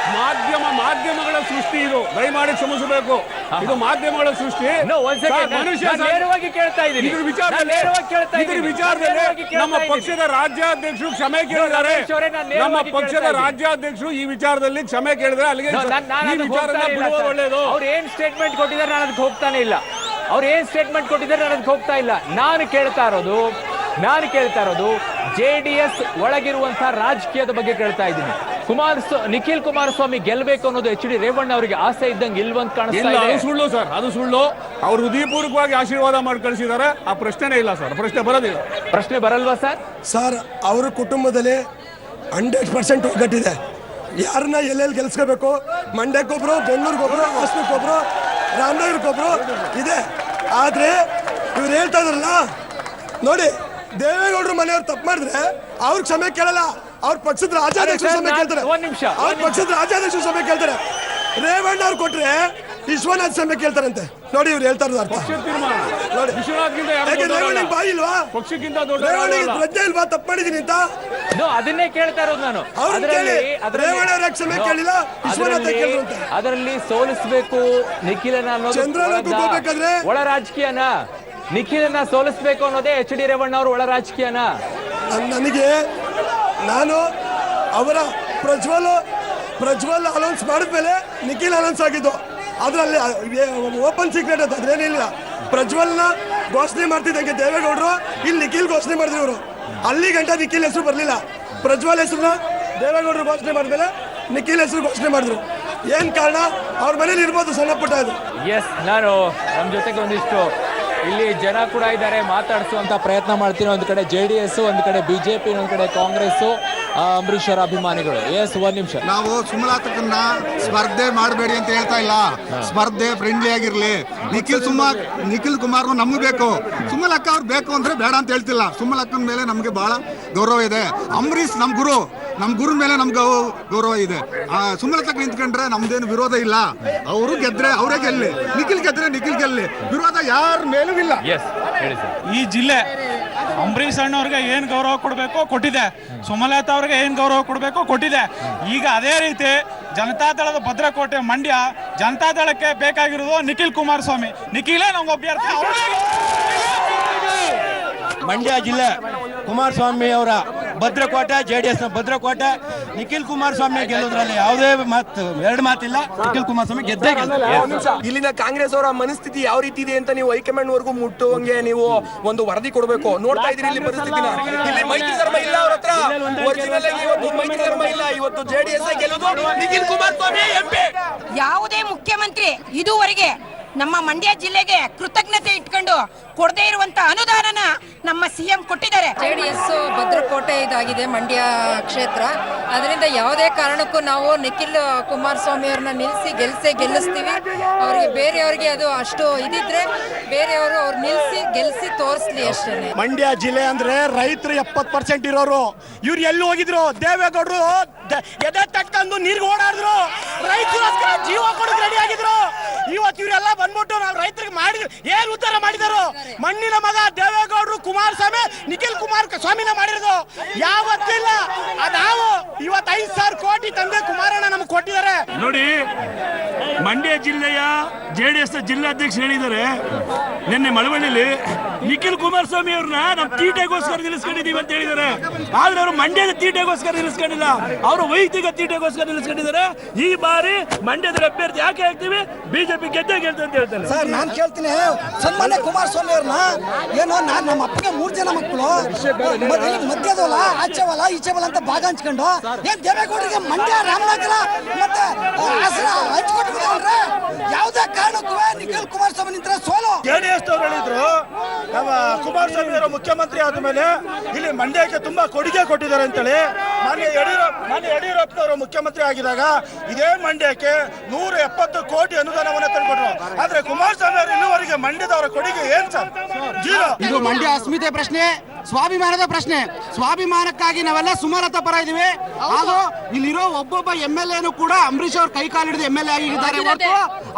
ಮಾಧ್ಯಮಗಳ ಸೃಷ್ಟಿ ಇದು, ದಯಮಾಡಿ ಕ್ಷಮಿಸಬೇಕು. ಇದು ಮಾಧ್ಯಮಗಳ ಸೃಷ್ಟಿ. ನೇರವಾಗಿ ಕೇಳ್ತಾ ಇದ್ದೀನಿ. ಇದ್ರ ವಿಚಾರದಲ್ಲಿ ನಮ್ಮ ಪಕ್ಷದ ರಾಜ್ಯಾಧ್ಯಕ್ಷರು ಕ್ಷಮೆ ಕೇಳಿದ್ದಾರೆ. ನಮ್ಮ ಪಕ್ಷದ ರಾಜ್ಯಾಧ್ಯಕ್ಷರು ಈ ವಿಚಾರದಲ್ಲಿ ಕ್ಷಮೆ ಕೇಳಿದ್ರೆ ಅಲ್ಲಿಗೆ ಈ ವಿಚಾರನ ಬಿಡುವ ಒಳ್ಳೆಯದು. ಅವ್ರು ಏನ್ ಸ್ಟೇಟ್ಮೆಂಟ್ ಕೊಟ್ಟಿದ್ದಾರೆ ನಾನು ಅದಕ್ಕೆ ಹೋಗ್ತಾನೆ ಇಲ್ಲ. ಅವ್ರು ಏನ್ ಸ್ಟೇಟ್ಮೆಂಟ್ ಕೊಟ್ಟಿದ್ದಾರೆ ನಾನು ಅದಕ್ಕೆ ಹೋಗ್ತಾ ಇಲ್ಲ. ನಾನು ಕೇಳ್ತಾ ಇರೋದು JDS ಒಳಗಿರುವಂತಹ ರಾಜಕೀಯದ ಬಗ್ಗೆ ಕೇಳ್ತಾ ಇದ್ದೀನಿ. ನಿಖಿಲ್ ಕುಮಾರಸ್ವಾಮಿ ಗೆಲ್ಲಬೇಕು ಅನ್ನೋದು HD ರೇವಣ್ಣ ಅವರಿಗೆ ಆಸೆ ಇದ್ದಂಗೆ ಇಲ್ವಂತ ಕಾಣಿಸ್ತಾ ಇದೆ. ಅದು ಸುಳ್ಳು ಸರ್, ಅದು ಸುಳ್ಳು. ಅವರು ಹೃದಯಪೂರ್ವಕವಾಗಿ ಆಶೀರ್ವಾದ ಮಾಡಿ ಕಳಿಸಿದ್ದಾರೆ. ಆ ಪ್ರಶ್ನೆನೇ ಇಲ್ಲ ಸರ್, ಪ್ರಶ್ನೆ ಬರೋದಿಲ್ಲ. ಪ್ರಶ್ನೆ ಬರಲ್ವಾ ಸರ್? ಸರ್, ಅವರ ಕುಟುಂಬದಲ್ಲಿ 100% ಒಗ್ಗಟ್ಟಿದೆ. ಯಾರನ್ನ ಎಲ್ಲೆಲ್ಲಿ ಗೆಲ್ಸ್ಕೋಬೇಕು, ಮಂಡ್ಯಕ್ಕೊಬ್ರು, ಬೆಂಗಳೂರಿಗೊಬ್ರು, ಹಾಸನಕ್ಕೊಬ್ರು, ರಾಮನಗರಕ್ಕೊಬ್ರು ಇದೆ. ಆದ್ರೆ ಇವ್ರು ಹೇಳ್ತಾ ಇದ್ರಲ್ಲ ನೋಡಿ, ದೇವೇಗೌಡರು ಮನೆಯವ್ರು ತಪ್ಪು ಮಾಡಿದ್ರೆ ಅವ್ರು ಕ್ಷಮೆ ಕೇಳಲ್ಲ. ಅವ್ರ ಪಕ್ಷದ ರಾಜ್ಯಾಧ್ಯಕ್ಷರು ಕ್ಷಮೆ ಕೇಳ್ತಾರೆ. ಅವ್ರ ಪಕ್ಷದ ರಾಜ್ಯಾಧ್ಯಕ್ಷರು ಕ್ಷಮೆ ಕೇಳ್ತಾರೆ. ರೇವಣ್ಣ ಅವ್ರು ಕೊಟ್ರೆ ವಿಶ್ವನಾಥ್ ಕ್ಷಮೆ ಕೇಳ್ತಾರಂತೆ. ನೋಡಿ ಇವ್ರು ಹೇಳ್ತಾ ಇರೋದು ಅರ್ಥ ನೋಡಿ. ರೇವಣ್ಣಿಗೆ ಬಾಯಿ ಇಲ್ವಾ? ರೇವಣ್ಣಿಗೆ ಪ್ರಜ್ಞೆ ಇಲ್ವಾ ತಪ್ಪು ಮಾಡಿದೀನಿ ಅಂತ? ಅದನ್ನೇ ಕೇಳ್ತಾ ಇರೋದು ನಾನು. ರೇವಣ್ಣ ಅವ್ರ ಕ್ಷಮೆ ಕೇಳಿಲ್ಲ, ವಿಶ್ವನಾಥ್ ಕೇಳಿದ್ರು ಅಂತ. ಅದರಲ್ಲಿ ಸೋಲಿಸಬೇಕು ನಿಖಿಲನ ಅನ್ನೋದು ಒಳ ರಾಜಕೀಯನ. ನಿಖಿಲನ್ನ ಸೋಲಿಸಬೇಕು ಅನ್ನೋದೇ HD ರೇವಣ್ಣ ಅವರು ಒಳ ರಾಜಕೀಯನ. ನಾನು ಅವರ ಪ್ರಜ್ವಲ್ ಅನೌನ್ಸ್ ಮಾಡಿದ್ಮೇಲೆ ನಿಖಿಲ್ ಅನೌನ್ಸ್ ಆಗಿದ್ದು. ಅದರಲ್ಲಿ ಓಪನ್ ಸೀಕ್ರೆಟ್ ಅಂತ ಅದೇನಿಲ್ಲ. ಪ್ರಜ್ವಲ್ನ ಘೋಷಣೆ ಮಾಡ್ತಿದ್ದಂಗೆ ದೇವೇಗೌಡರು ಇಲ್ಲಿ ನಿಖಿಲ್ ಘೋಷಣೆ ಮಾಡಿದ್ರು. ಇವರು ಅಲ್ಲಿ ಗಂಟ ನಿಖಿಲ್ ಹೆಸರು ಬರಲಿಲ್ಲ. ಪ್ರಜ್ವಲ್ ಹೆಸರನ್ನ ದೇವೇಗೌಡರು ಘೋಷಣೆ ಮಾಡಿದ್ಮೇಲೆ ನಿಖಿಲ್ ಹೆಸರು ಘೋಷಣೆ ಮಾಡಿದ್ರು. ಏನ್ ಕಾರಣ? ಅವ್ರ ಮನೇಲಿ ಇರ್ಬೋದು ಸಣ್ಣ ಪುಟ್ಟ ಇದು. ಎಸ್, ನಾನು ನಮ್ಮ ಜೊತೆಗೆ ಒಂದಿಷ್ಟು ಇಲ್ಲಿ ಜನ ಕೂಡ ಇದ್ದಾರೆ, ಮಾತಾಡಿಸುವಂತ ಪ್ರಯತ್ನ ಮಾಡ್ತೀನಿ. ಒಂದು ಕಡೆ JDS, ಒಂದು ಕಡೆ BJP, ಒಂದು ಕಡೆ ಕಾಂಗ್ರೆಸ್, ಅಂಬರೀಶ್ ಅವರ ಅಭಿಮಾನಿಗಳು. ಎಸ್, ಒಂದ್ ನಿಮಿಷ. ನಾವು ಸುಮಲತಕ್ಕನ್ನ ಸ್ಪರ್ಧೆ ಮಾಡಬೇಡಿ ಅಂತ ಹೇಳ್ತಾ ಇಲ್ಲ. ಸ್ಪರ್ಧೆ ಫ್ರೆಂಡ್ಲಿ ಆಗಿರ್ಲಿ. ನಿಖಿಲ್ ಕುಮಾರ್ ನಮ್ಗೆ ಬೇಕು. ಸುಮಲಕ್ಕ ಅವ್ರು ಬೇಕು ಅಂದ್ರೆ ಬೇಡ ಅಂತ ಹೇಳ್ತಿಲ್ಲ. ಸುಮಲಕ್ಕನ ಮೇಲೆ ನಮ್ಗೆ ಬಹಳ ಗೌರವ ಇದೆ. ಅಂಬರೀಶ್ ನಮ್ಮ ಗುರು ಮೇಲೆ ನಮ್ಗೆ ಗೌರವ ಇದೆ. ಸುಮಲತಕ್ಕ ನಿಂತ್ಕೊಂಡ್ರೆ ನಮ್ದೇನು ವಿರೋಧ ಇಲ್ಲ. ಅವರು ಗೆದ್ರೆ ಅವರೇ ಗೆಲ್ಲಿ, ನಿಖಿಲ್ ಗೆದ್ರೆ ನಿಖಿಲ್ ಗೆಲ್ಲಿ. ವಿರೋಧ ಯಾರ ಮೇಲೂ ಇಲ್ಲ. ಈ ಜಿಲ್ಲೆ ಅಂಬರೀಶ್ ಅಣ್ಣವ್ರಿಗೆ ಏನ್ ಗೌರವ ಕೊಡಬೇಕು ಕೊಟ್ಟಿದೆ, ಸುಮಲತಾ ಅವ್ರಿಗೆ ಏನ್ ಗೌರವ ಕೊಡಬೇಕು ಕೊಟ್ಟಿದೆ. ಈಗ ಅದೇ ರೀತಿ ಜನತಾದಳದ ಭದ್ರಕೋಟೆ ಮಂಡ್ಯ ಜನತಾದಳಕ್ಕೆ ಬೇಕಾಗಿರೋದು ನಿಖಿಲ್ ಕುಮಾರಸ್ವಾಮಿ. ನಿಖಿಲೇ ನಮ್ಗೆ ಅಭ್ಯರ್ಥಿ. ಮಂಡ್ಯ ಜಿಲ್ಲೆ ಕುಮಾರಸ್ವಾಮಿ ಅವರ ಭದ್ರಕೋಟೆ, JDS ನ ಭದ್ರಕೋಟೆ. ನಿಖಿಲ್ ಕುಮಾರಸ್ವಾಮಿ ಗೆಲ್ಲೋದ್ರಲ್ಲಿ ಯಾವುದೇ ಎರಡು ಮಾತಿಲ್ಲ. ನಿಖಿಲ್ ಕುಮಾರಸ್ವಾಮಿ ಗೆದ್ದೇ ಇಲ್ಲಿನ ಕಾಂಗ್ರೆಸ್ ಅವರ ಮನಸ್ಥಿತಿ ಯಾವ ರೀತಿ ಇದೆ ಅಂತ ನೀವು ಹೈಕಮಾಂಡ್ ವರ್ಗೂ ಮುಟ್ಟುವಂಗೆ ನೀವು ಒಂದು ವರದಿ ಕೊಡಬೇಕು. ನೋಡ್ತಾ ಇದ್ದೀರಿ ಇಲ್ಲಿ ಪರಿಸ್ಥಿತಿನ. ಇಲ್ಲಿ ಮೈತ್ರಿ ಧರ್ಮ ಇಲ್ಲ ಅವ್ರ ಹತ್ರ. ಒರಿಜಿನಲ್ ಆಗಿ ಇವತ್ತು ಮೈತ್ರಿ ಧರ್ಮ ಇಲ್ಲ. ಇವತ್ತು JDS ಗೆಲ್ಲೋದು ನಿಖಿಲ್ ಕುಮಾರಸ್ವಾಮಿ MP. ಯಾವುದೇ ಮುಖ್ಯಮಂತ್ರಿ ಇದುವರೆಗೆ ನಮ್ಮ ಮಂಡ್ಯ ಜಿಲ್ಲೆಗೆ ಕೃತಜ್ಞತೆ ಇಟ್ಕೊಂಡು ಕೊಡದೇ ಇರುವಂತ ಅನುದಾನನ ನಮ್ಮ CM ಕೊಟ್ಟಿದ್ದಾರೆ. JDS ಭದ್ರಕೋಟೆ ಇದಾಗಿದೆ ಮಂಡ್ಯ ಕ್ಷೇತ್ರ. ಅದರಿಂದ ಯಾವುದೇ ಕಾರಣಕ್ಕೂ ನಾವು ನಿಖಿಲ್ ಕುಮಾರಸ್ವಾಮಿ ಅವ್ರನ್ನ ಗೆಲ್ಲಿಸ್ತೀವಿ. ಅವ್ರಿಗೆ ಬೇರೆಯವ್ರಿಗೆ ಅದು ಅಷ್ಟು ಇದಿದ್ರೆ ಬೇರೆಯವರು ಅವ್ರು ಗೆಲ್ಸಿ ತೋರಿಸ್ಲಿ ಅಷ್ಟೇ. ಮಂಡ್ಯ ಜಿಲ್ಲೆ ಅಂದ್ರೆ ರೈತರು 70% ಇರೋರು. ಇವ್ರು ಎಲ್ಲಿ ಹೋಗಿದ್ರು? ದೇವೇಗೌಡರು ಎದೆ ತಟ್ಕೊಂಡು ನೀರ್ಗೆ ಓಡಾಡಿದ್ರು. ರೈತರಿಗೋಸ್ಕರ ಜೀವ ಕೊಡೋಕೆ ರೆಡಿ ಆಗಿದ್ರು. ಇವತ್ತು ಇವರೆಲ್ಲ ಬಂದ್ಬಿಟ್ಟು ನಾವು ರೈತರಿಗೆ ಮಾಡಿದ್ರು ಏನ್ ಉದ್ಧಾರ ಮಾಡಿದಾರು? ಮಣ್ಣಿನ ಮಗ ದೇವೇಗೌಡರು ಕುಮಾರಸ್ವಾಮಿ ನಿಖಿಲ್ ಕುಮಾರಸ್ವಾಮಿನ ಮಾಡಿರೋದು ಯಾವತ್ತಿಲ್ಲ. ನಾವು ಇವತ್ತು 5,000 ಕೋಟಿ ತಂದೆ ಕುಮಾರಣ್ಣ ನಮ್ಗೆ ಕೊಟ್ಟಿದ್ದಾರೆ. ನೋಡಿ, ಮಂಡ್ಯ ಜಿಲ್ಲೆಯ JDS ಜಿಲ್ಲಾಧ್ಯಕ್ಷ ಹೇಳಿದ್ದಾರೆ ನಿನ್ನೆ ಮಳವಳ್ಳಿಲಿ ನಿಖಿಲ್ ಕುಮಾರಸ್ವಾಮಿ ಅವ್ರನ್ನ ನಮ್ಮ ತೀಟೆಗೋಸ್ಕರ ನಿಲ್ಲಿಸ್ಕೊಂಡಿದೀವಿ ಅಂತ ಹೇಳಿದ್ದಾರೆ. ಆದ್ರೆ ಅವರು ಮಂಡ್ಯದ ತೀಟೆಗೋಸ್ಕರ ನಿಲ್ಲಿಸ್ಕೊಂಡಿಲ್ಲ, ಅವರು ವೈಯಕ್ತಿಕ ತೀಟೆಗೋಸ್ಕರ ನಿಲ್ಲಿಸ್ಕೊಂಡಿದ್ದಾರೆ. ಈ ಬಾರಿ ಮಂಡ್ಯದ ಅಭ್ಯರ್ಥಿ ಯಾಕೆ ಆಗ್ತೀವಿ? BJP ಗೆದ್ದೇ ಗೆಲ್ತಂತ ಹೇಳ್ತಾರೆ. ಸರ್, ನಾನು ಕೇಳ್ತೀನಿ, ಸನ್ಮಾನ್ಯ ಕುಮಾರಸ್ವಾಮಿ ಅವ್ರನ್ನ ಏನೋ ನಮ್ಮ ಅಪ್ಪಗೆ 3 ಜನ ಮಕ್ಕಳು ಮಧ್ಯದವಲ್ಲ, ಆಚೆವಲ್ಲ, ಈಚೆವಲ್ಲ ಅಂತ ಭಾಗ ಹಂಚ್ಕೊಂಡು ಏನ್ ದೇವೇಗೌಡರಿಗೆ ಮಂಡ್ಯ, ರಾಮನಗರ ಮತ್ತೆ ಹಾಸನ ಹಂಚ್ಕೊಟ್ಬಿಟ್ಟವ್ರೆ. ಯಾವುದೇ ಕಾರಣಕ್ಕೂ ನಿಖಿಲ್ ಕುಮಾರಸ್ವಾಮಿ ನಿಂತರ ಸೋಲು. JDS ಅವರು ಹೇಳಿದ್ರು ನಮ್ಮ ಕುಮಾರಸ್ವಾಮಿ ಅವರು ಮುಖ್ಯಮಂತ್ರಿ ಆದ ಮೇಲೆ ಇಲ್ಲಿ ಮಂಡ್ಯಕ್ಕೆ ತುಂಬಾ ಕೊಡುಗೆ ಕೊಟ್ಟಿದ್ದಾರೆ ಅಂತೇಳಿ. ಮಾನ್ಯ ಯಡಿಯೂರಪ್ಪನವರು ಮುಖ್ಯಮಂತ್ರಿ ಆಗಿದಾಗ ಇದೇ ಮಂಡ್ಯಕ್ಕೆ 170 ಕೋಟಿ ಅನುದಾನವನ್ನು ತಂದುಕೊಟ್ರು. ಆದ್ರೆ ಕುಮಾರಸ್ವಾಮಿ ಅವರು ಇಲ್ಲಿವರೆಗೆ ಮಂಡ್ಯದವರ ಕೊಡುಗೆ ಏನ್ ಸರ್? ಜೀರೋ. ಇದು ಮಂಡ್ಯ ಅಸ್ಮಿತೆ ಪ್ರಶ್ನೆ, ಸ್ವಾಭಿಮಾನದ ಪ್ರಶ್ನೆ. ಸ್ವಾಭಿಮಾನಕ್ಕಾಗಿ ನಾವೆಲ್ಲ ಸುಮಲತಾ ಪರ ಇದೀವಿ. ಹಾಗೂ ಇಲ್ಲಿರೋ ಒಬ್ಬೊಬ್ಬ MLA ಕೂಡ ಅಂಬರೀಶ್ ಅವ್ರ ಕೈ ಕಾಲು ಹಿಡಿದು MLA ಆಗಿದ್ದಾರೆ ಹೊರತು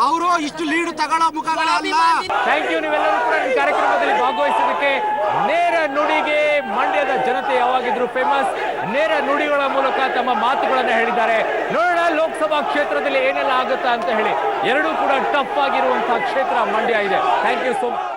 ಅವರು ಇಷ್ಟು ಲೀಡ್ ತಗೊಳ್ಳೋ ಮುಖಗಳಲ್ಲ. Thank you. ನೀವೆಲ್ಲರೂ ಕೂಡ ಈ ಕಾರ್ಯಕ್ರಮದಲ್ಲಿ ಭಾಗವಹಿಸೋದಕ್ಕೆ. ನೇರ ನುಡಿಗೆ ಮಂಡ್ಯದ ಜನತೆ ಯಾವಾಗಿದ್ರು ಫೇಮಸ್. ನೇರ ನುಡಿಗಳ ಮೂಲಕ ತಮ್ಮ ಮಾತುಗಳನ್ನು ಹೇಳಿದ್ದಾರೆ. ನೋಡೋಣ ಲೋಕಸಭಾ ಕ್ಷೇತ್ರದಲ್ಲಿ ಏನೆಲ್ಲ ಆಗುತ್ತಾ ಅಂತ ಹೇಳಿ. ಎರಡೂ ಕೂಡ ಟಫ್ ಆಗಿರುವಂತಹ ಕ್ಷೇತ್ರ ಮಂಡ್ಯ ಇದೆ. Thank you so much.